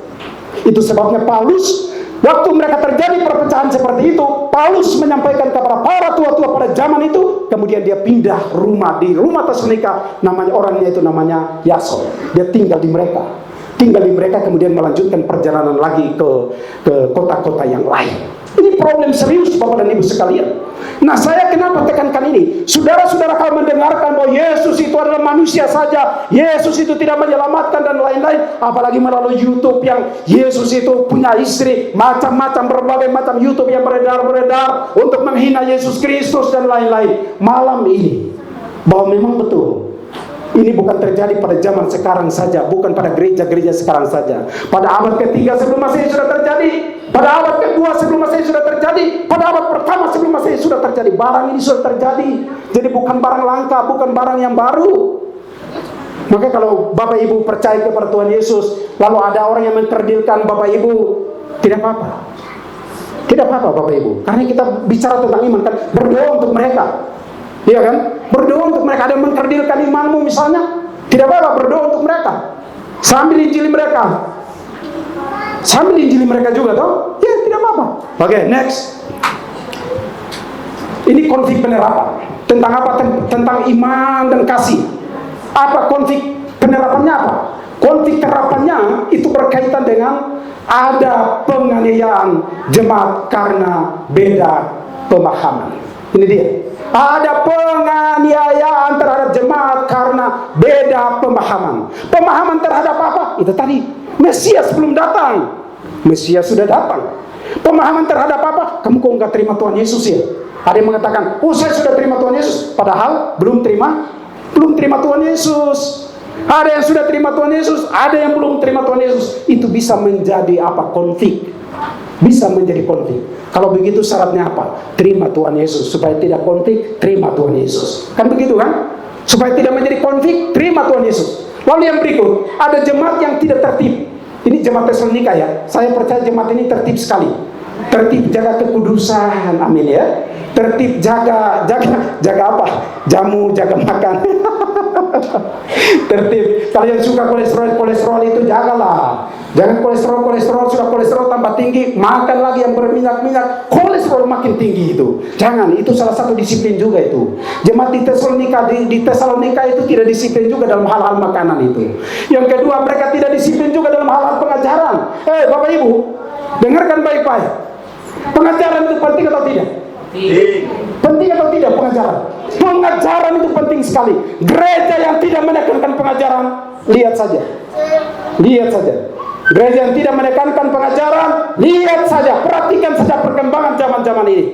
S3: Itu sebabnya Paulus, waktu mereka terjadi perpecahan seperti itu, Paulus menyampaikan kepada para tua-tua pada zaman itu, kemudian dia pindah rumah di rumah Tesalonika, orangnya itu namanya Yason. Dia tinggal di mereka, kemudian melanjutkan perjalanan lagi ke kota-kota yang lain. Ini problem serius Bapak dan Ibu sekalian. Nah, saya kenapa tekankan ini? Saudara-saudara, kalau mendengarkan bahwa Yesus itu adalah manusia saja, Yesus itu tidak menyelamatkan dan lain-lain, apalagi melalui YouTube yang Yesus itu punya istri, macam-macam berbagai macam YouTube yang beredar untuk menghina Yesus Kristus dan lain-lain. Malam ini, bahwa memang betul ini bukan terjadi pada zaman sekarang saja, bukan pada gereja-gereja sekarang saja. Pada abad ketiga sebelum Masehi sudah terjadi, pada abad kedua sebelum Masehi sudah terjadi, pada abad pertama sebelum Masehi sudah terjadi. Barang ini sudah terjadi. Jadi bukan barang langka, bukan barang yang baru. Maka kalau Bapak Ibu percaya kepada Tuhan Yesus, lalu ada orang yang menterdilkan Bapak Ibu, tidak apa-apa. Tidak apa-apa Bapak Ibu. Karena kita bicara tentang iman kan, berdoa untuk mereka. Iya kan? Berdoa untuk mereka. Ada yang menterdilkan imanmu misalnya, tidak apa-apa, berdoa untuk mereka. Sambil injili mereka. Sambil injili mereka juga toh? Ya, tidak apa-apa. Oke, next. Ini konflik penerapan. Tentang apa? Tentang iman dan kasih. Apa konflik penerapannya apa? Konflik terapannya itu berkaitan dengan ada penganiayaan jemaat karena beda pemahaman. Ini dia. Ada penganiayaan terhadap jemaat karena beda pemahaman. Pemahaman terhadap apa? Itu tadi, Mesias belum datang. Mesias sudah datang. Pemahaman terhadap apa? Kamu kok enggak terima Tuhan Yesus ya? Ada yang mengatakan, oh saya sudah terima Tuhan Yesus, padahal belum terima Tuhan Yesus. Ada yang sudah terima Tuhan Yesus, ada yang belum terima Tuhan Yesus. Itu bisa menjadi apa? Konflik. Bisa menjadi konflik. Kalau begitu syaratnya apa? Terima Tuhan Yesus. Supaya tidak konflik, terima Tuhan Yesus. Kan begitu kan? Supaya tidak menjadi konflik, terima Tuhan Yesus. Lalu yang berikut, ada jemaat yang tidak tertib. Ini jemaat Tesalonika ya. Saya percaya jemaat ini tertib sekali. Tertib jaga kekudusan, amin ya. Tertib jaga apa? Jamu, jaga makan. Tertib. Kalau yang suka kolesterol itu jagalah. Jangan kolesterol sudah kolesterol tambah tinggi, makan lagi yang berminyak, kolesterol makin tinggi itu. Jangan, itu salah satu disiplin juga itu. Jemaat di Tesalonika itu tidak disiplin juga dalam hal-hal makanan itu. Yang kedua, mereka tidak disiplin juga dalam hal-hal pengajaran. Bapak Ibu, dengarkan baik-baik. Pengajaran itu penting atau tidak? Penting atau tidak pengajaran? Pengajaran itu penting sekali. Gereja yang tidak menekankan pengajaran, lihat saja. Gereja yang tidak menekankan pengajaran, lihat saja, perhatikan saja perkembangan zaman-zaman ini.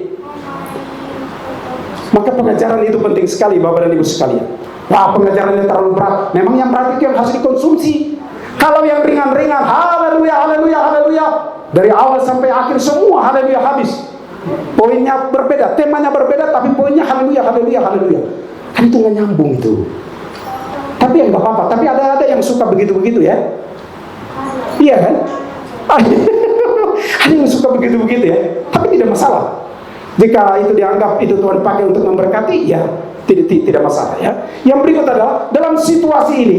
S3: Maka pengajaran itu penting sekali Bapak dan Ibu sekalian. Wah, pengajarannya terlalu berat. Memang yang berat itu yang harus dikonsumsi. Kalau yang ringan-ringan, haleluya, haleluya, haleluya, dari awal sampai akhir semua haleluya habis. Poinnya berbeda, temanya berbeda, tapi poinnya haleluya, haleluya, haleluya. Kan itu nggak nyambung itu. Tapi ya nggak apa-apa. Tapi ada yang suka begitu-begitu ya. Iya kan? Ada yang suka begitu-begitu ya. Tapi tidak masalah. Jika itu dianggap itu Tuhan pakai untuk memberkati, ya tidak masalah ya. Yang berikut adalah dalam situasi ini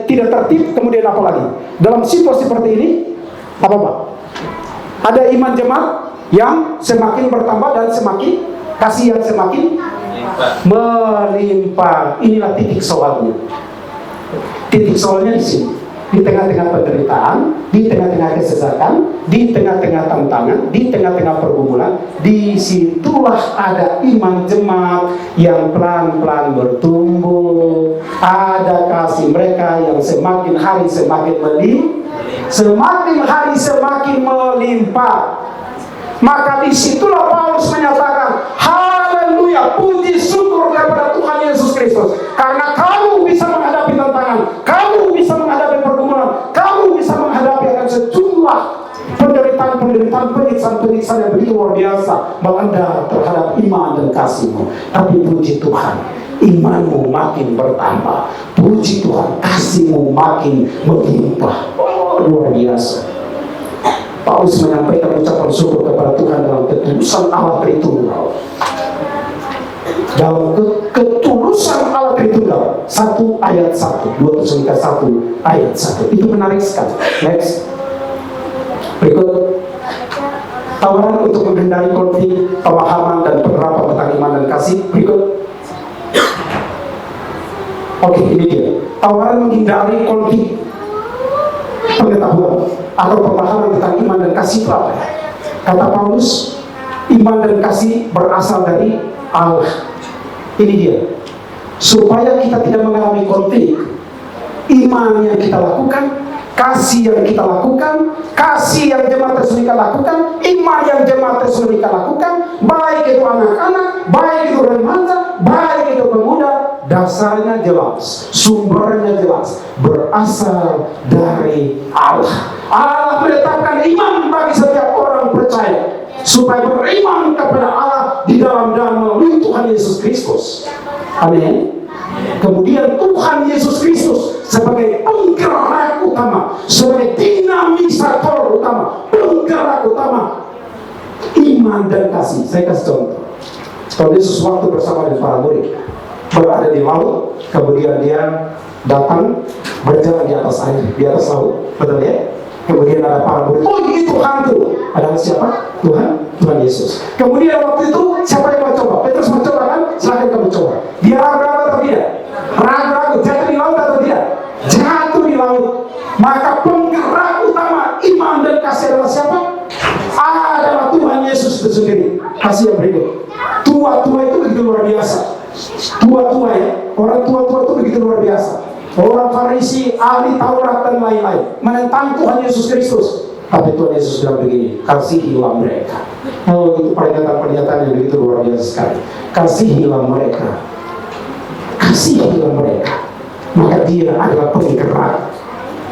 S3: tidak tertib, kemudian apa lagi? Dalam situasi seperti ini apa Pak? Ada iman jemaat yang semakin bertambah dan semakin kasih yang semakin melimpah. Inilah titik soalnya. Titik soalnya di sini. Di tengah-tengah penderitaan, di tengah-tengah kesesakan, di tengah-tengah tantangan, di tengah-tengah pergumulan, disitulah ada iman jemaat yang pelan-pelan bertumbuh. Ada kasih mereka yang semakin hari semakin melimpah. Maka disitulah Paulus menyatakan, haleluya, puji syukur kepada Tuhan Yesus Kristus, karena kamu bisa menghadapi tantangan, kamu bisa menghadapi pergumulan, kamu bisa menghadapi akan sejumlah penderitaan, penyiksaan yang begitu luar biasa melanda terhadap iman dan kasihmu. Tapi puji Tuhan, imanmu makin bertambah. Puji Tuhan, kasihmu makin melimpah. Oh, luar biasa. Paulus menyampaikan ucapan syukur kepada Tuhan dalam ketulusan Allah Tritunggal. Dalam ketulusan Allah Tritunggal, 1 ayat 1, 2 Tesalonika 1 ayat 1. Itu menarik sekali. Next. Berikut. Tawaran untuk menghindari konflik, pemahaman dan penerapan tentang iman dan kasih. Berikut. Oke, ini dia. Tawaran menghindari konflik, pengetahuan atau pemahaman tentang iman dan kasih itu apa? Kata Paulus, iman dan kasih berasal dari Allah. Ini dia. Supaya kita tidak mengalami konflik, iman yang kita lakukan, kasih yang kita lakukan, kasih yang jemaat Tesalonika lakukan, iman yang jemaat Tesalonika lakukan, baik itu anak-anak, baik itu remaja, baik itu pemuda, dasarnya jelas, sumbernya jelas, berasal dari Allah. Allah menetapkan iman bagi setiap orang percaya supaya beriman kepada Allah di dalam dan melalui Tuhan Yesus Kristus. Amin. Kemudian Tuhan Yesus Kristus sebagai penggerak utama, sebagai dinamisator utama, penggerak utama iman dan kasih. Saya kasih contoh. Tuhan Yesus waktu bersama dengan para murid berada di laut, kemudian dia datang berjalan di atas air, di atas laut, betul ya? Kemudian ada para murid, oh itu hantu. Adalah siapa? Tuhan Yesus. Kemudian waktu itu siapa yang mau coba? Petrus mau coba kan? Silakan kamu coba. Dia ragu-ragu atau tidak? Ragu-ragu. Jatuh di laut atau tidak? Jatuh di laut. Maka penggerak utama iman dan kasih adalah siapa? Adalah Tuhan Yesus itu sendiri. Kasih yang berikut. Tua-tua itu begitu luar biasa. Tua-tua ya. Orang tua-tua itu begitu luar biasa. Orang Farisi, ahli Taurat dan lain-lain menentang Tuhan Yesus Kristus. Tapi Tuhan Yesus bilang begini, kasihilah mereka. Oh, itu pernyataan yang begitu luar biasa sekali. Kasihilah mereka. Kasihilah mereka. Maka dia adalah penggerak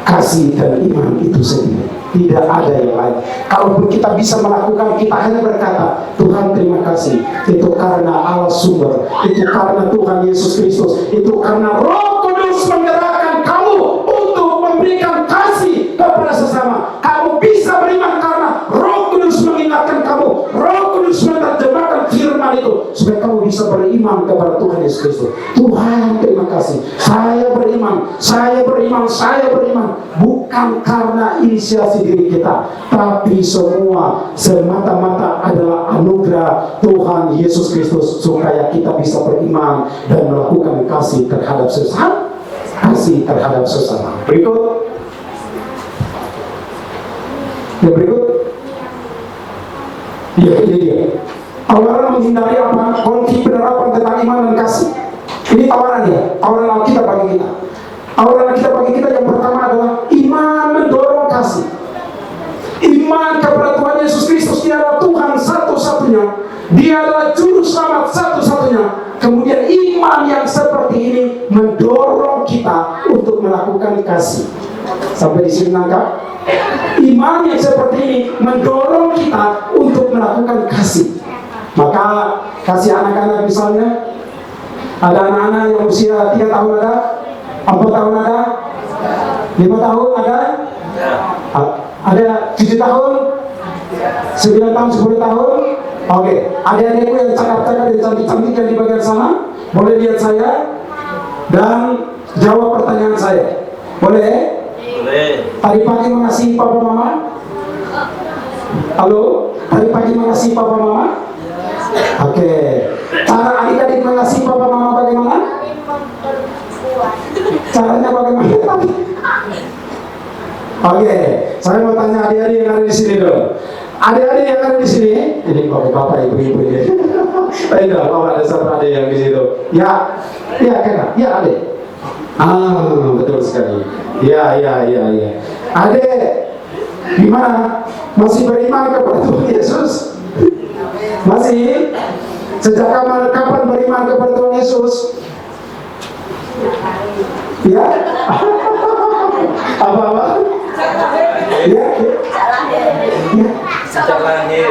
S3: kasih dan iman itu sendiri. Tidak ada yang lain. Kalaupun kita bisa melakukan, kita hanya berkata, Tuhan terima kasih. Itu karena Allah sumber. Itu karena Tuhan Yesus Kristus. Itu karena Roh Kudus menggerakkan kamu untuk memberikan kasih kepada sesama. Kamu bisa beriman karena Roh Kudus mengingatkan kamu. Roh Kudus menerjemahkan firman itu supaya kamu bisa beriman kepada Tuhan Yesus Kristus. Tuhan terima kasih. Saya beriman. Saya beriman. Saya beriman. Bukan karena inisiasi diri kita, tapi semua semata-mata adalah anugerah Tuhan Yesus Kristus supaya kita bisa beriman dan melakukan kasih terhadap sesama. Kasih terhadap sesama. Berikut. Yang berikut. Ya, ini dia. Tawaran menghindari apa? Konflik penerapan tentang iman dan kasih. Ini tawaran ya. Tawaran Alkitab bagi kita. Tawaran Alkitab bagi kita yang pertama adalah iman mendorong kasih. Iman kepada Tuhan Yesus Kristus, dia adalah Tuhan satu-satunya. Dia adalah juru selamat satu-satunya. Kemudian iman yang seperti ini mendorong kita untuk melakukan kasih. Sampai di sini nangkap? Iman yang seperti ini mendorong kita untuk melakukan kasih. Maka kasih anak-anak misalnya, ada anak-anak yang usia 3 tahun ada, 4 tahun ada, 5 tahun ada 7 tahun, 9 tahun, 10 tahun. Oke, adik-adikku yang cakap-cakap dan cantik-cantik yang di bagian sana, boleh lihat saya dan jawab pertanyaan saya. Boleh?
S2: Boleh.
S3: Tadi pagi mengasihi papa mama? Halo? Tadi pagi mengasihi papa mama? Oke. Cara adik-adik mengasihi papa mama bagaimana? Caranya bagaimana tadi? Oke, saya mau tanya adik-adik yang ada di sini dulu. Adik-adik yang ada di sini, ini bapak ibu-ibu ini. Tidak, bapak ada satu adik yang di situ. Ya, kena, ya adik. Betul sekali. Ya. Adik, gimana? Masih beriman kepada Tuhan Yesus? Masih? Sejak kapan beriman kepada Tuhan Yesus? Ya? Apa? Ya?
S2: Sejak lahir.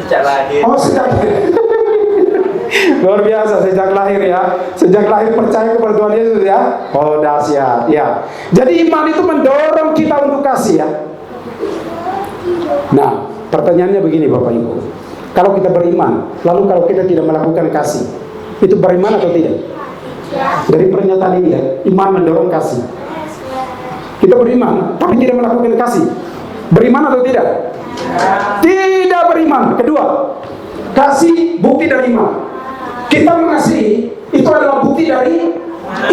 S2: Sejak lahir.
S3: Oh, sejak lahir. Luar biasa, sejak lahir ya. Sejak lahir percaya kepada Tuhan Yesus ya. Oh, dahsyat ya. Jadi iman itu mendorong kita untuk kasih ya. Nah, pertanyaannya begini Bapak Ibu. Kalau kita beriman, lalu kalau kita tidak melakukan kasih, itu beriman atau tidak? Dari pernyataan ini ya, iman mendorong kasih. Kita beriman, tapi tidak melakukan kasih. Beriman atau tidak? Tidak beriman. Kedua, kasih bukti dari iman. Kita mengasihi, itu adalah bukti dari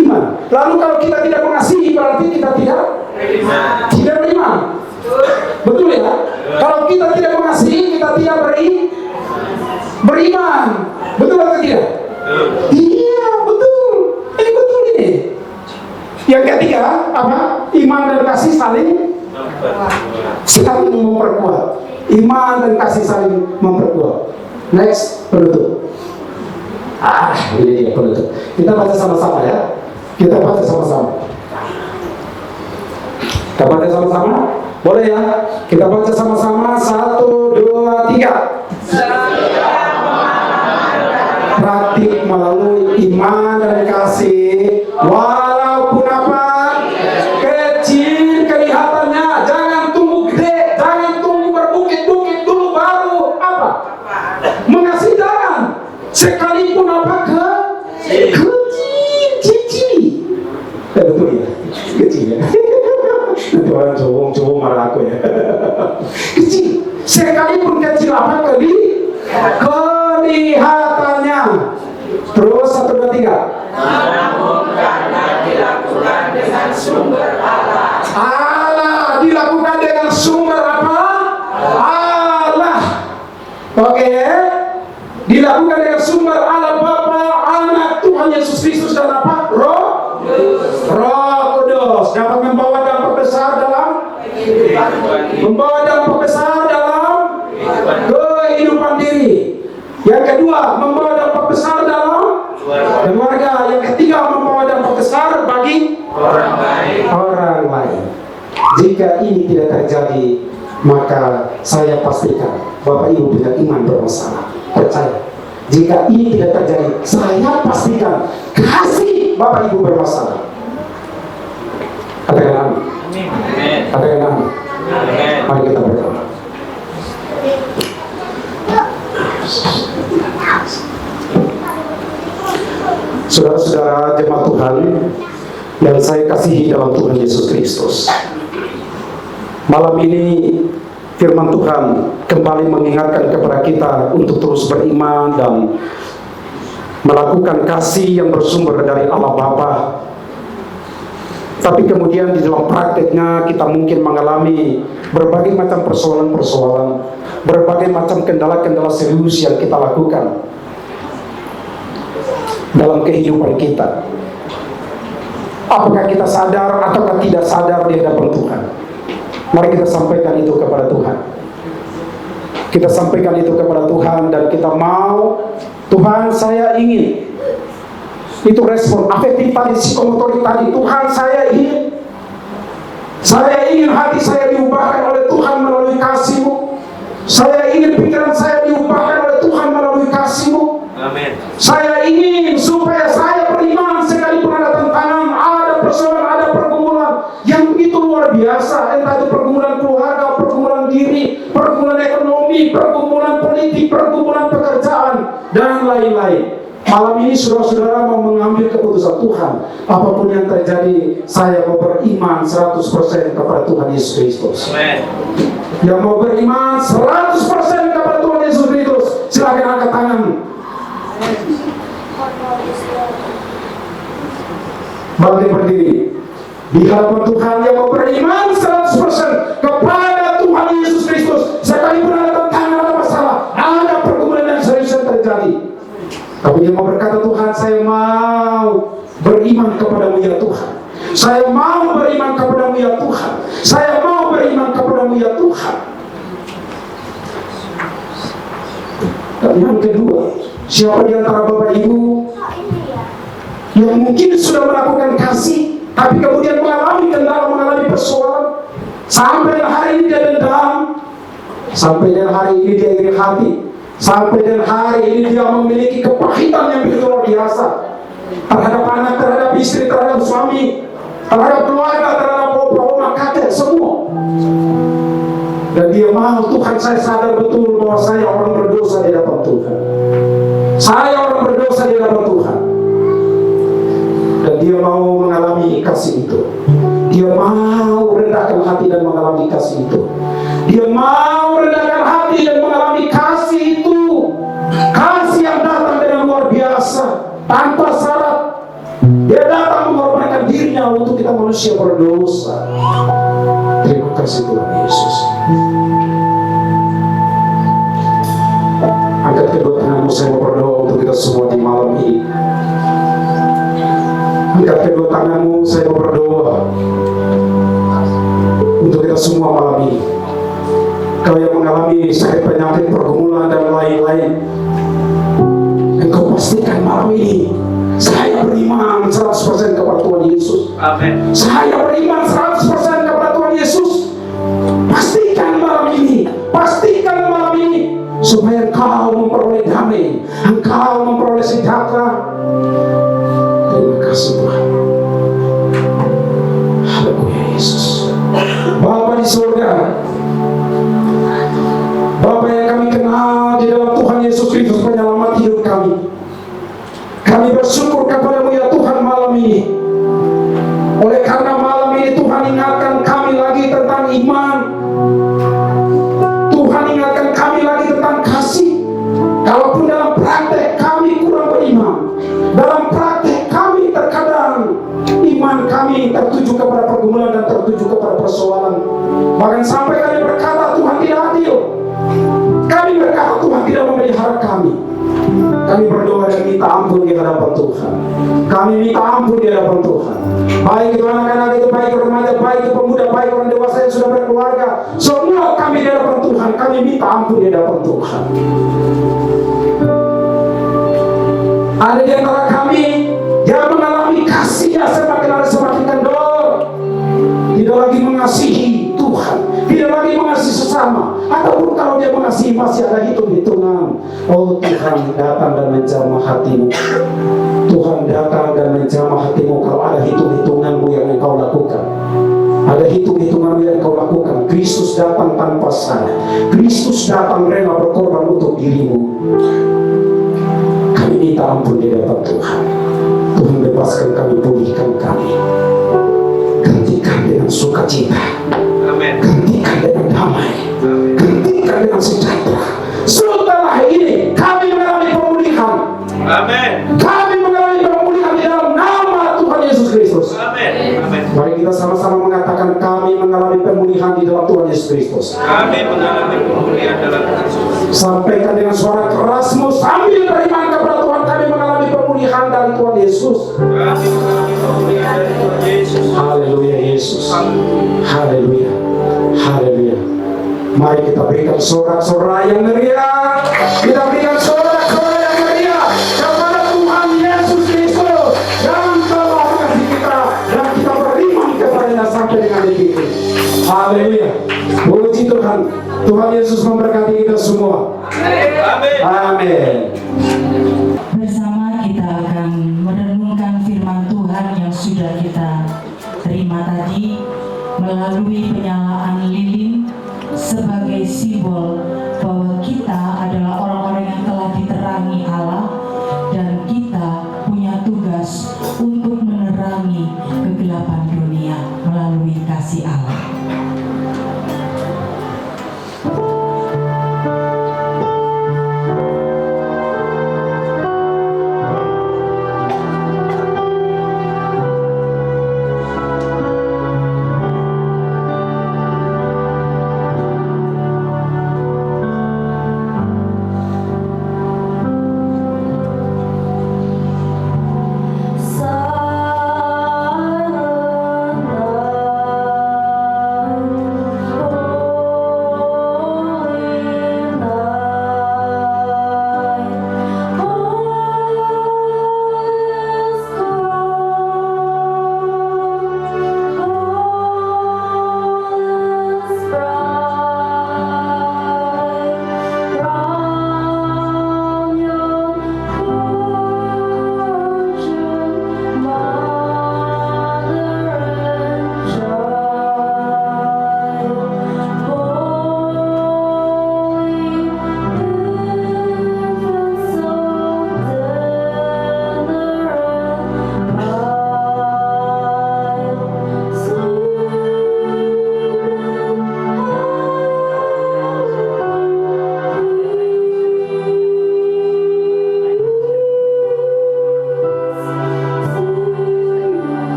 S3: iman. Lalu kalau kita tidak mengasihi, berarti kita tidak beriman. Betul ya? Kalau kita tidak mengasihi, kita tidak beriman. Betul atau tidak? Iya, betul. Ini betul ini. Yang ketiga, apa? Iman dan kasih saling memperkuat. Iman dan kasih saling memperkuat. Next, penutup. Ini dia penutup. Kita baca sama-sama ya. Kita baca sama-sama. Boleh ya? Kita baca sama-sama. 1, 2, 3. Praktik melalui iman dan kasih, walaupun apa? Kecil kelihatannya. Jangan tunggu gede, jangan tunggu berbukit-bukit dulu baru apa? Mengasihi jangan. Sekalipun apa? Kecil. Betul ya? Kecil ya? Nanti orang cowok marah aku ya. Kecil. Sekalipun kecil apa? Kelihatannya. Terus 1, 2, 3.
S2: Namun karena dilakukan dengan sumber Allah.
S3: Dilakukan dengan sumber apa? Allah. Oke. Dilakukan dengan sumber Allah Bapa, Anak, Tuhan Yesus Kristus dan apa? Roh Kudus. Dapat membawa dampak besar dalam kehidupan diri. Yang kedua, membawa dampak besar dalam keluarga. Yang ketiga, membawa dampak besar bagi orang lain. Jika ini tidak terjadi, maka saya pastikan Bapak Ibu punya iman bermasalah. Percaya. Jika ini tidak terjadi, saya pastikan kasih Bapak Ibu bermasalah. Katakan amin. Katakan amin. Mari kita berdoa. Saudara-saudara jemaat Tuhan yang saya kasihi dalam Tuhan Yesus Kristus, malam ini firman Tuhan kembali mengingatkan kepada kita untuk terus beriman dan melakukan kasih yang bersumber dari Allah Bapa. Tapi kemudian di dalam prakteknya kita mungkin mengalami berbagai macam persoalan-persoalan, berbagai macam kendala-kendala serius yang kita lakukan dalam kehidupan kita. Apakah kita sadar atau tidak sadar di hadapan Tuhan? Mari kita sampaikan itu kepada Tuhan. Kita sampaikan itu kepada Tuhan dan kita mau, Tuhan saya ingin. Itu respon afektif tadi, psikomotorik tadi. Tuhan saya ingin Saya ingin supaya saya beriman sekalipun ada tantangan, ada persoalan, ada pergumulan yang begitu luar biasa. Entah itu pergumulan keluarga, pergumulan diri, pergumulan ekonomi, pergumulan politik, pergumulan pekerjaan, dan lain-lain. Malam ini saudara-saudara mau mengambil keputusan Tuhan. Apapun yang terjadi, saya mau beriman 100% kepada Tuhan Yesus Kristus.
S2: Amen.
S3: Yang mau beriman 100% kepada Tuhan Yesus Kristus, silakan angkat tangan. Bangkit berdiri di hadapan Tuhan. Yang mau beriman 100% kepada Tuhan Yesus Kristus, sekalipun ada tantangan, ada masalah, ada pergumulan yang serius yang terjadi, tapi dia mau berkata, Tuhan, saya mau beriman kepadamu ya Tuhan. Saya mau beriman kepadamu ya Tuhan. Saya mau beriman kepadamu ya Tuhan. Dan yang kedua, siapa di antara Bapak Ibu yang mungkin sudah melakukan kasih, tapi kemudian mengalami kendala, mengalami persoalan, sampai hari ini dia dendam, sampai dengan hari ini dia iri hati, sampai dengan hari ini dia memiliki kepahitan yang begitu luar biasa terhadap anak, terhadap istri, terhadap suami, terhadap keluarga, terhadap bapak, oma, kakek, semua. Dan dia mau, Tuhan, saya sadar betul bahwa saya orang berdosa di hadapan Tuhan. Saya orang berdosa di hadapan Tuhan. Dan dia mau mengalami kasih itu. Dia mau rendahkan hati dan mengalami kasih itu. Dia mau rendahkan hati dan mengalami kasih itu. Kasih yang datang dengan luar biasa, tanpa syarat. Dia datang mengorbankan dirinya untuk kita manusia berdosa. Terima kasih Tuhan Yesus. Angkat kedua tanganmu, saya mau berdoa untuk kita semua di malam ini. Angkat kedua tanganmu, saya mau berdoa untuk kita semua malam ini. Kau yang mengalami sakit, penyakit, pergumulan, dan lain-lain, engkau pastikan malam ini, saya beriman 100% kepada Tuhan Yesus.
S2: Amen.
S3: Saya beriman 100% kepada Tuhan Yesus. Pastikan malam ini, pastikan malam ini, supaya engkau memperoleh damai, engkau memperoleh sejahtera. Terima kasih Tuhan. Haleluya Yesus. Bapa di surga, Bapa yang kami kenal di dalam Tuhan Yesus Kristus penyelamat hidup kami, kami bersyukur kepadamu ya Tuhan malam ini. Oleh karena malam ini Tuhan ingatkan kami lagi tentang iman, Tuhan ingatkan kami lagi tentang kasih. Kalaupun dalam praktek kami kurang beriman, dalam praktek kami terkadang iman kami tertuju kepada pergumulan dan tertuju kepada persoalan, bahkan sampai kami berkata Tuhan tidak adil, kami berkata Tuhan tidak memelihara kami. Kami berdoa dan minta ampun di hadapan Tuhan. Kami minta ampun di hadapan Tuhan. Baik itu anak-anak, itu baik remaja, baik itu pemuda, baik orang dewasa yang sudah berkeluarga, semua kami di hadapan Tuhan. Kami minta ampun di hadapan Tuhan. Ada di antara kami yang mengalami kasihnya semakin hari semakin kendor, tidak lagi mengasihi Tuhan, tidak lagi mengasihi sesama, ataupun kalau dia mengasihi masih ada hitung-hitungan. Oh Tuhan, datang dan menjamah hatimu. Tuhan datang dan menjamah hatimu kalau ada hitung-hitunganmu yang engkau lakukan. Ada hitung-hitunganmu yang engkau lakukan. Kristus datang tanpa syarat. Kristus datang rela berkorban untuk dirimu. Kami minta ampun di hadapan Tuhan. Tuhan bebaskan kami, pulihkan kami. Gantikan dengan sukacita.
S2: Amen.
S3: Gantikan dengan damai. Gantikan dengan sejahtera. Setelah ini kami mengalami pemulihan.
S2: Amen.
S3: Kami mengalami pemulihan di dalam nama Tuhan Yesus Kristus.
S2: Amen. Amen.
S3: Mari kita sama-sama mengatakan kami mengalami pemulihan di dalam Tuhan Yesus Kristus.
S2: Kami mengalami pemulihan dalam Tuhan Yesus.
S3: Sampaikan dengan suara kerasmu sambil beriman kepada Tuhan, kami mengalami pemulihan dari Tuhan Yesus.
S2: Kami mengalami pemulihan dari Tuhan Yesus.
S3: Haleluya Yesus. Haleluya. Haleluya. Mari kita berikan sorak-sorai yang meriah. Kita berikan sorak-sorai yang meriah kepada Tuhan Yesus Kristus yang telah mengasihi kita dan kita beriman kepadanya sampai dengan detik ini. Haleluya. Puji Tuhan. Tuhan Yesus memberkati kita semua.
S2: Amin.
S3: Amin.
S1: Bersama kasih melalui penyalaan lilin sebagai simbol bahwa kita adalah orang-orang yang telah diterangi Allah dan kita punya tugas untuk menerangi kegelapan dunia melalui kasih Allah.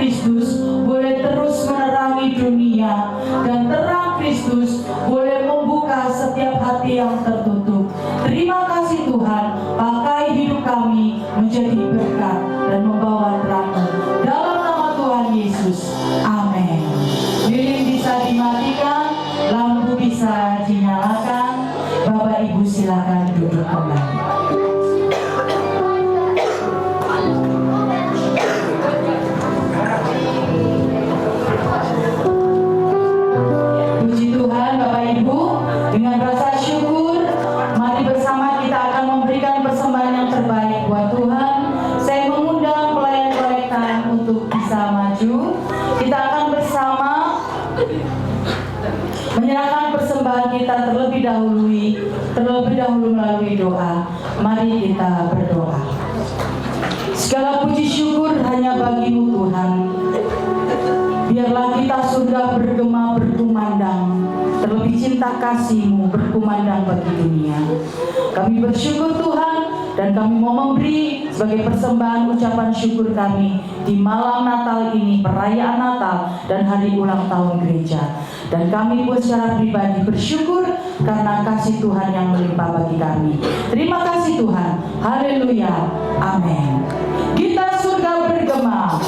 S1: Kristus boleh terus menerangi dunia, dan terang Kristus boleh membuka setiap hati yang tertutup. Terima kasih Tuhan, pakai hidup kami menjadi berkat dan membawa terang-Mu. Dalam nama Tuhan Yesus, amin. Lilin bisa dimatikan, lampu bisa dinyalakan. Bapak Ibu silakan duduk kembali. Puji Tuhan Bapak Ibu, dengan rasa syukur mari bersama kita akan memberikan persembahan yang terbaik buat Tuhan. Saya mengundang pelayan kolektan untuk bisa maju. Kita akan bersama menyerahkan persembahan kita terlebih dahulu melalui doa. Mari kita berdoa. Segala puji syukur hanya bagi-Mu Tuhan. Biarlah kita surga bergema berkumandang, terlebih cinta kasih-Mu berkumandang bagi dunia. Kami bersyukur Tuhan, dan kami mau memberi sebagai persembahan ucapan syukur kami di malam Natal ini, perayaan Natal dan hari ulang tahun gereja. Dan kami pun secara pribadi bersyukur karena kasih Tuhan yang melimpah bagi kami. Terima kasih Tuhan. Haleluya. Amin. Kita surga bergema.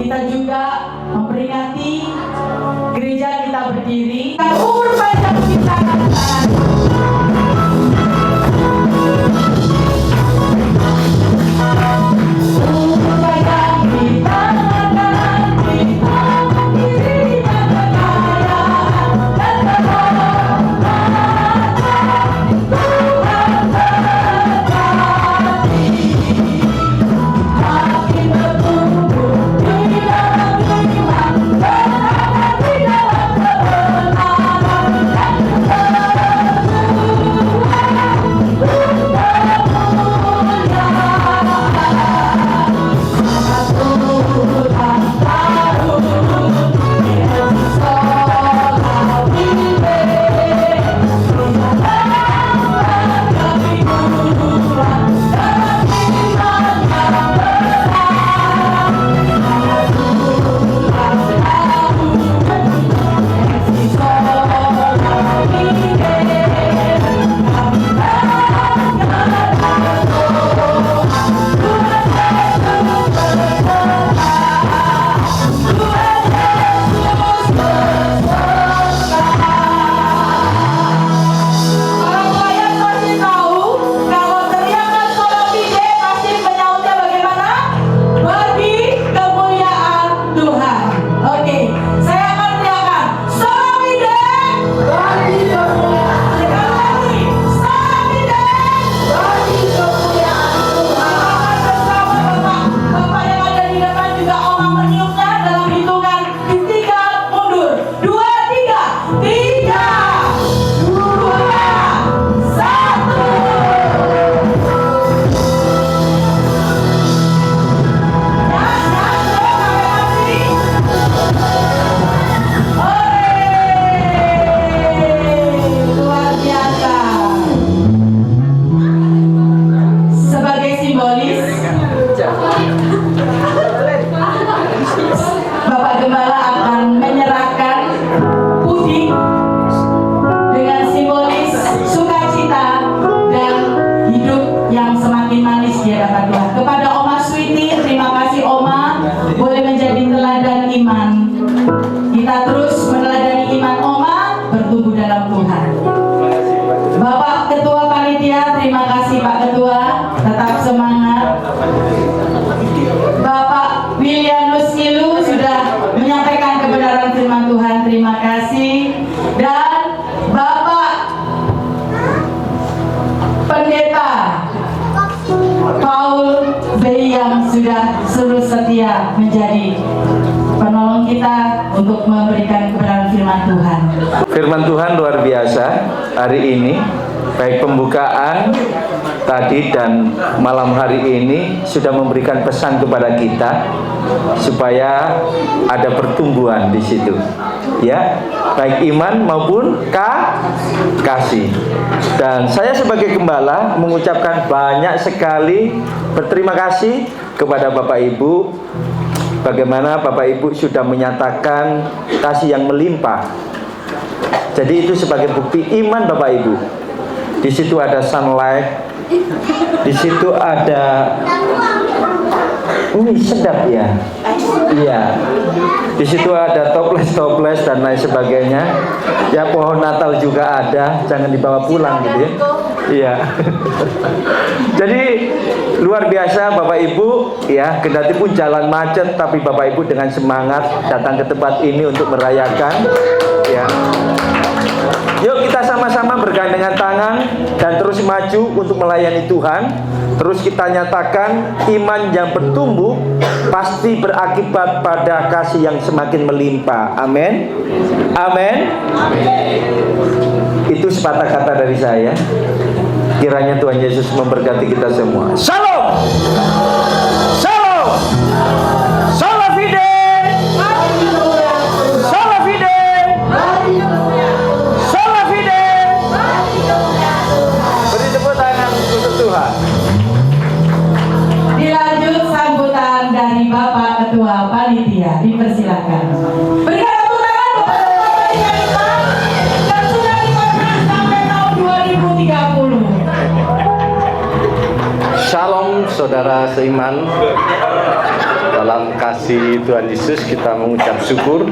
S4: Tidak
S1: Bapak Willianus Ilu sudah menyampaikan kebenaran firman Tuhan. Terima kasih. Dan Bapak Pendeta Paul B yang sudah selalu setia menjadi penolong kita untuk memberikan kebenaran firman Tuhan.
S4: Firman Tuhan luar biasa hari ini, baik pembukaan tadi dan malam hari ini sudah memberikan pesan kepada kita supaya ada pertumbuhan di situ, ya, baik iman maupun kasih. Dan saya sebagai gembala mengucapkan banyak sekali berterima kasih kepada Bapak Ibu, bagaimana Bapak Ibu sudah menyatakan kasih yang melimpah. Jadi itu sebagai bukti iman Bapak Ibu. Di situ ada sunlight, di situ ada ini sedap ya. Iya. Di situ ada toples dan lain sebagainya. Ya, pohon Natal juga ada, jangan dibawa pulang gitu ya. Iya. Jadi luar biasa Bapak Ibu ya, kendati pun jalan macet tapi Bapak Ibu dengan semangat datang ke tempat ini untuk merayakan ya. Yuk kita sama-sama bergandengan tangan dan terus maju untuk melayani Tuhan. Terus kita nyatakan iman yang bertumbuh pasti berakibat pada kasih yang semakin melimpah. Amin. Amin. Itu sepatah kata dari saya. Kiranya Tuhan Yesus memberkati kita semua. Shalom. Shalom. Sola Fide. Sola Fide. Sola Fide. Beri tepuk tangan untuk Tuhan.
S1: Dilanjut sambutan dari Bapak Ketua Panitia, dipersilakan. Berikan tepuk tangan kepada Bapak Yanita yang sudah dikontrak sampai tahun 2030.
S5: Shalom saudara seiman. Dalam kasih Tuhan Yesus kita mengucap syukur.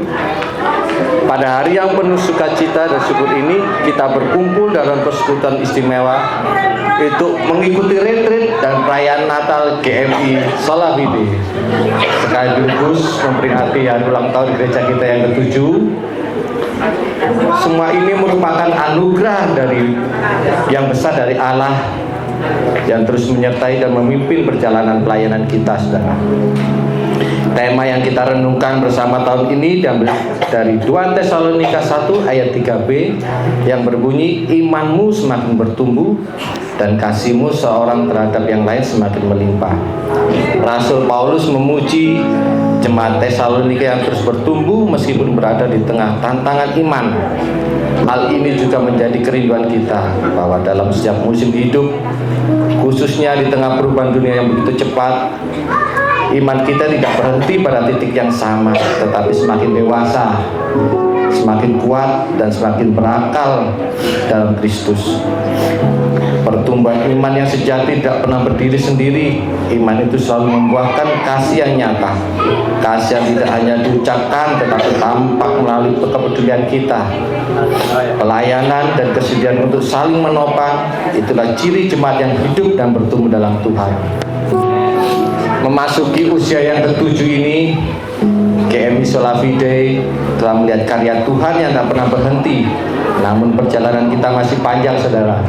S5: Pada hari yang penuh sukacita dan syukur ini kita berkumpul dalam persekutuan istimewa untuk mengikuti retreat dan perayaan Natal GMI Solafide sekaligus memperingati hari ulang tahun gereja kita yang ke-7. Semua ini merupakan anugerah dari yang besar dari Allah yang terus menyertai dan memimpin perjalanan pelayanan kita, saudara. Tema yang kita renungkan bersama tahun ini diambil dari 2 Tesalonika 1 ayat 3b yang berbunyi, imanmu semakin bertumbuh dan kasihmu seorang terhadap yang lain semakin melimpah. Rasul Paulus memuji jemaat Tesalonika yang terus bertumbuh meskipun berada di tengah tantangan iman. Hal ini juga menjadi kerinduan kita bahwa dalam setiap musim hidup, khususnya di tengah perubahan dunia yang begitu cepat, iman kita tidak berhenti pada titik yang sama, tetapi semakin dewasa, semakin kuat, dan semakin berakal dalam Kristus. Pertumbuhan iman yang sejati tidak pernah berdiri sendiri. Iman itu selalu membuahkan kasih yang nyata, kasih yang tidak hanya diucapkan tetapi tampak melalui kepedulian kita, pelayanan dan kesediaan untuk saling menopang. Itulah ciri jemaat yang hidup dan bertumbuh dalam Tuhan. Memasuki usia yang ke-7 ini, GMI Solafide telah melihat karya Tuhan yang tak pernah berhenti. Namun perjalanan kita masih panjang, saudara.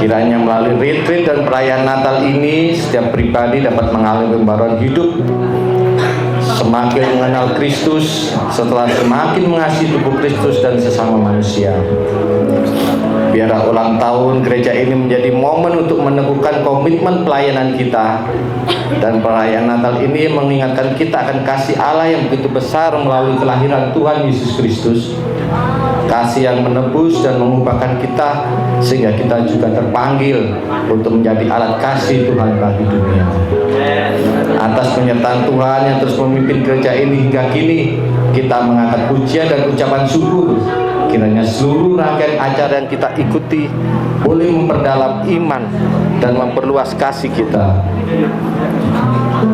S5: Kiranya melalui retreat dan perayaan Natal ini, setiap pribadi dapat mengalami pembaruan hidup, semakin mengenal Kristus setelah semakin mengasihi tubuh Kristus dan sesama manusia. Biarlah ulang tahun gereja ini menjadi momen untuk meneguhkan komitmen pelayanan kita. Dan perayaan Natal ini mengingatkan kita akan kasih Allah yang begitu besar melalui kelahiran Tuhan Yesus Kristus. Kasih yang menebus dan mengubahkan kita sehingga kita juga terpanggil untuk menjadi alat kasih Tuhan bagi dunia. Atas penyertaan Tuhan yang terus memimpin gereja ini hingga kini, kita mengangkat pujian dan ucapan syukur. Kiranya seluruh rangkaian acara yang kita ikuti boleh memperdalam iman dan memperluas kasih kita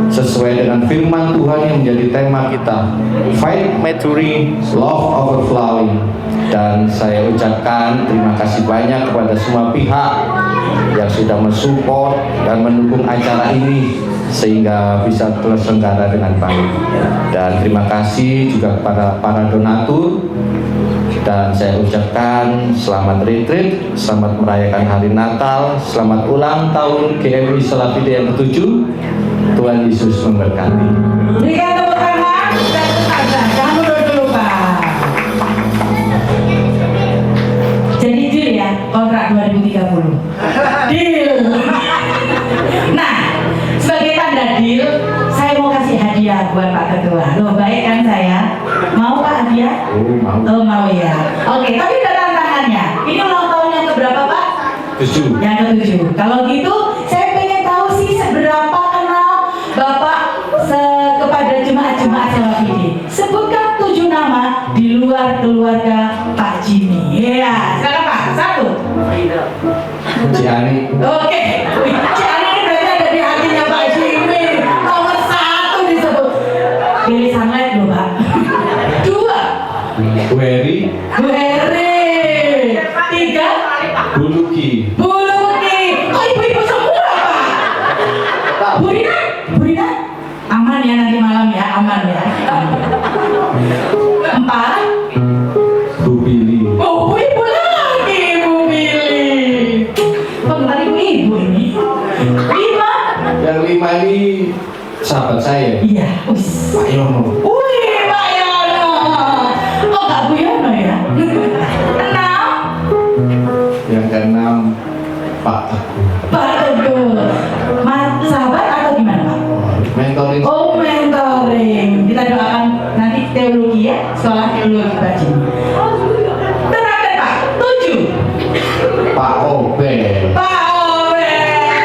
S5: sesuai dengan firman Tuhan yang menjadi tema kita, Faith Maturing, Love Overflowing. Dan saya ucapkan terima kasih banyak kepada semua pihak yang sudah mensupport dan mendukung acara ini sehingga bisa terselenggara dengan baik. Dan terima kasih juga kepada para donatur, dan saya ucapkan selamat retreat, selamat merayakan hari Natal, selamat ulang tahun GMI Salafide yang ke-7. Tuhan Yesus memberkati.
S1: Berikan tepuk tangan dan ustazah. Jangan mundur dulu, Pak. Jadi deal ya, kontrak 2030. Deal. Nah, sebagai tanda deal, saya mau kasih hadiah buat Pak Ketua. Loh, baik kan saya? Mau Pak hadiah?
S5: Mau.
S1: Oh, mau ya. Oke, tapi ada tantangannya. Ini ulang tahun yang keberapa, Pak?
S5: 7.
S1: Yang ke-7. Kalau gitu, saya pengen tahu sih seberapa kenal Bapak kepada jemaat-jemaat Salafide. Sebutkan 7 nama di luar keluarga Pak Jimmy. Iya, silakan Pak. 1.
S5: Ciani.
S1: Oke. Wih, Ciani ini berarti ada di hatinya Pak Jimmy. Nomor 1 disebut. Pilih sunlight loh, Pak. 2.
S5: Bu Heri.
S1: Bu Heri. 3.
S5: Bu Luki.
S1: Bu Luki. Oh, ibu-ibu semua, Pak. Bu Rina. Bu Rina. Aman ya nanti malam ya, aman ya. 4.
S5: Bu Billy.
S1: Oh, Bu Ibu lagi, Bu Billy. Penggemar ibu-ibu ini. 5.
S5: Yang 5 ini sahabat saya,
S1: Iya, us.
S5: Pak Yono.
S1: Wih, Pak Yono. Kok nggak Bu Yono ya? 6.
S5: Yang ke-6 Pak Teguh.
S1: Pak Teguh. Sahabat atau gimana, Pak?
S5: Mentoring.
S1: Oh, mentoring. Kita doakan nanti teologi ya, sekolah teologi Pak Jimmy. Terakhir Pak, 7.
S5: Pak Obel.
S1: Pak Obel.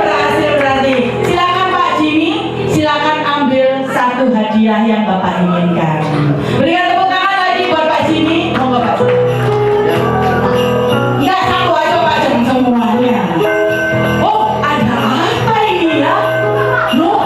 S1: Berhasil berarti. Silakan Pak Jimmy, silakan ambil 1 hadiah yang Bapak inginkan. Berikan tepuk tangan lagi buat Pak Jimmy. Monggo Pak. Enggak, 1 aja Pak, jangan semuanya. Oh, ada apa ini ya? No,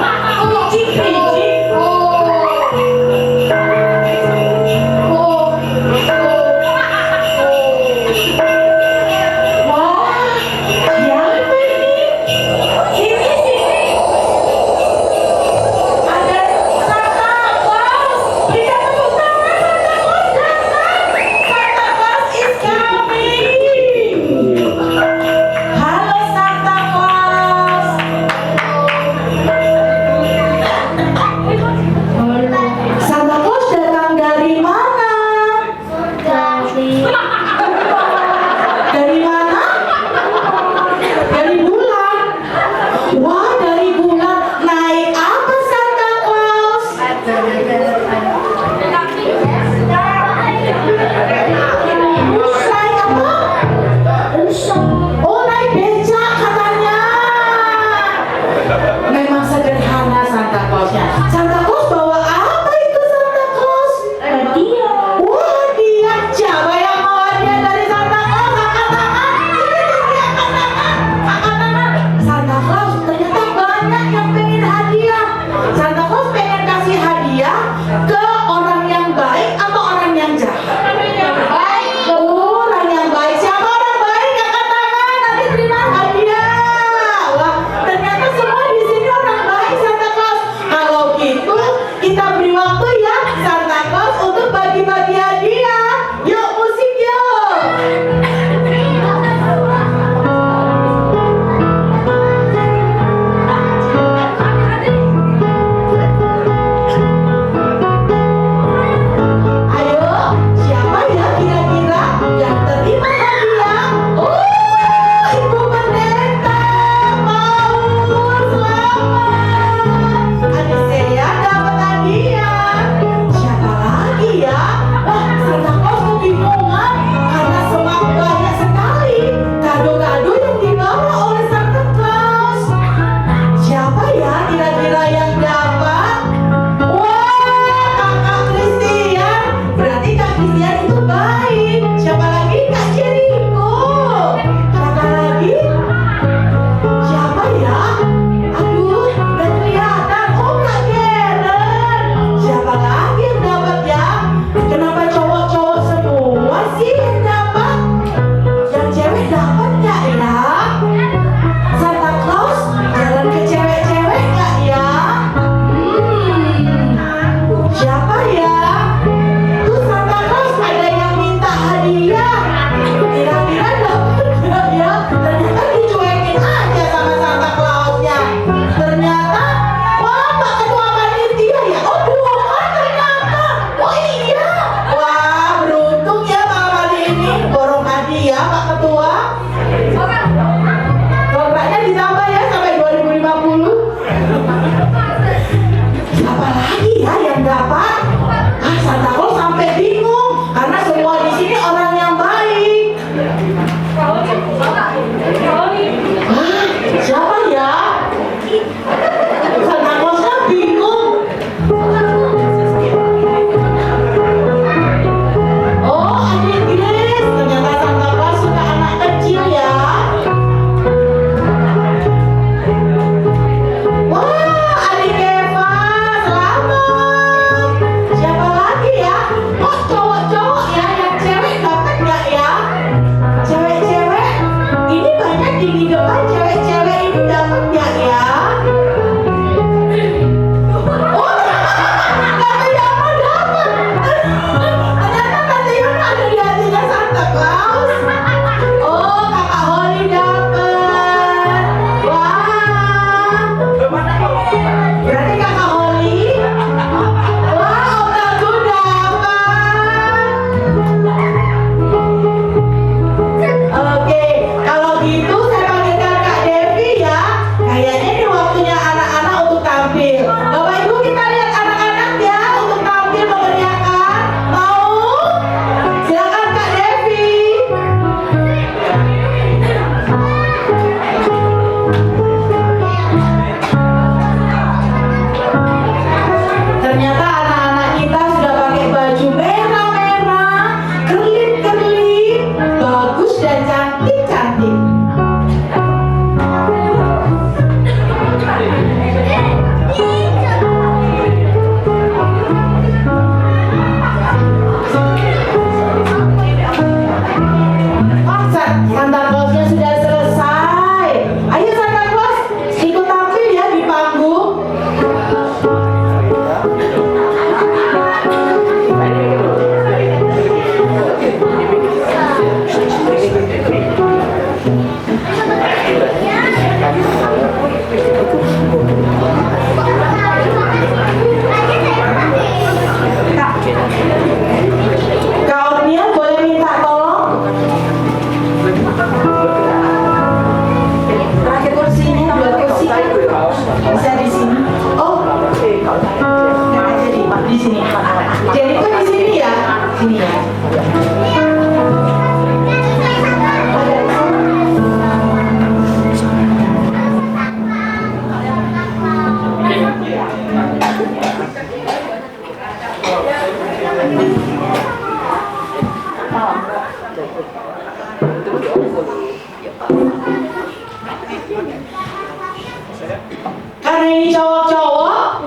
S1: cowok-cowok,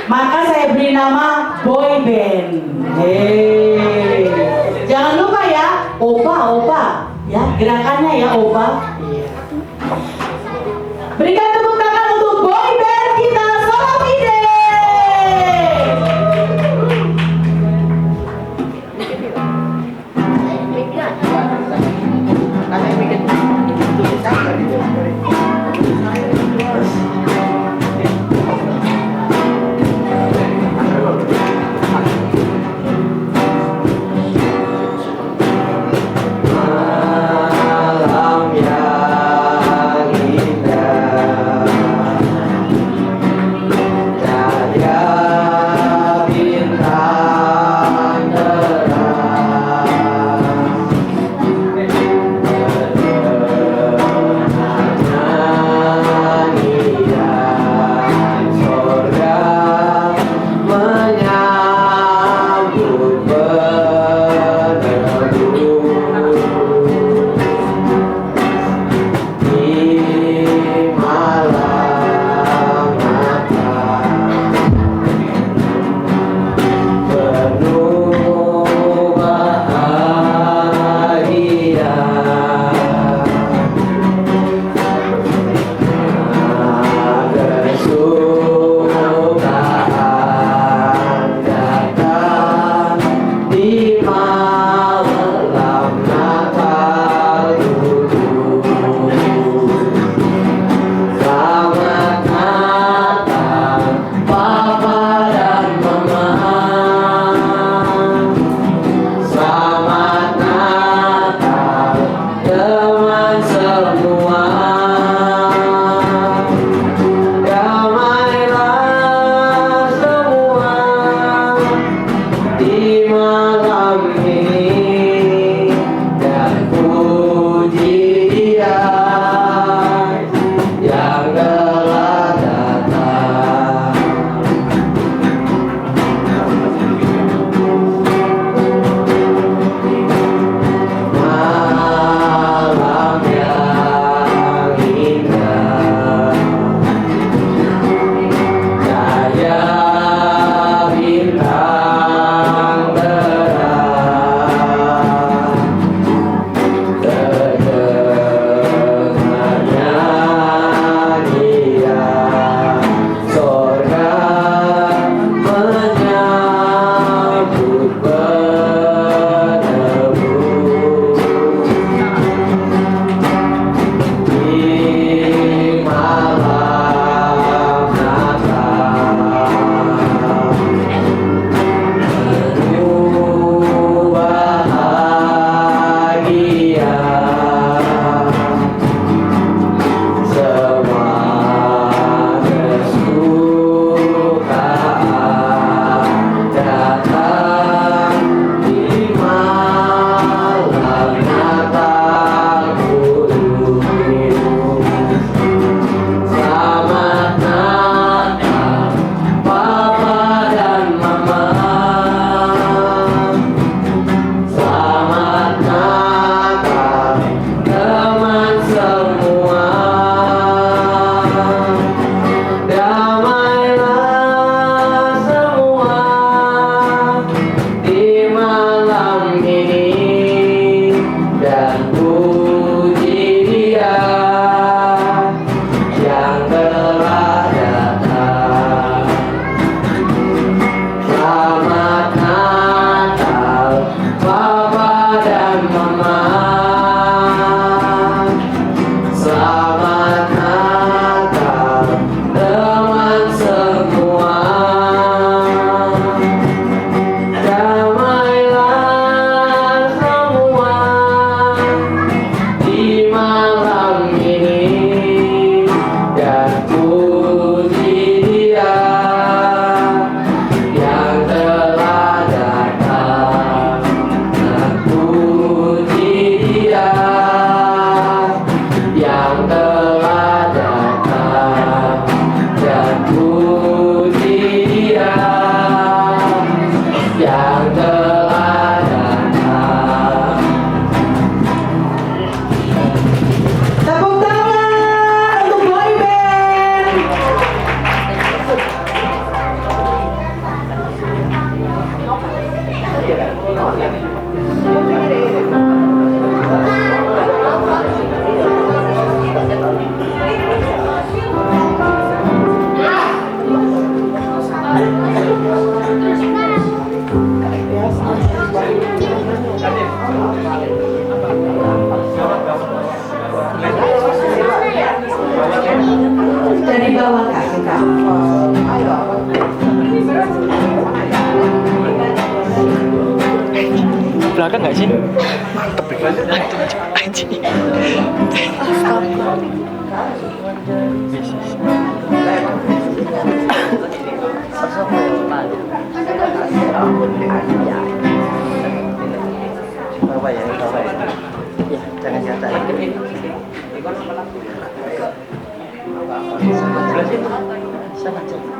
S1: maka saya beri nama boy band. Hei, jangan lupa ya, opa, ya gerakannya ya opa. Berikan tepuk tangan untuk boy band kita Solopide.
S6: Malam yang bawah Kak.
S7: Belakang nggak sih?
S8: Jangan jatuh. Sana.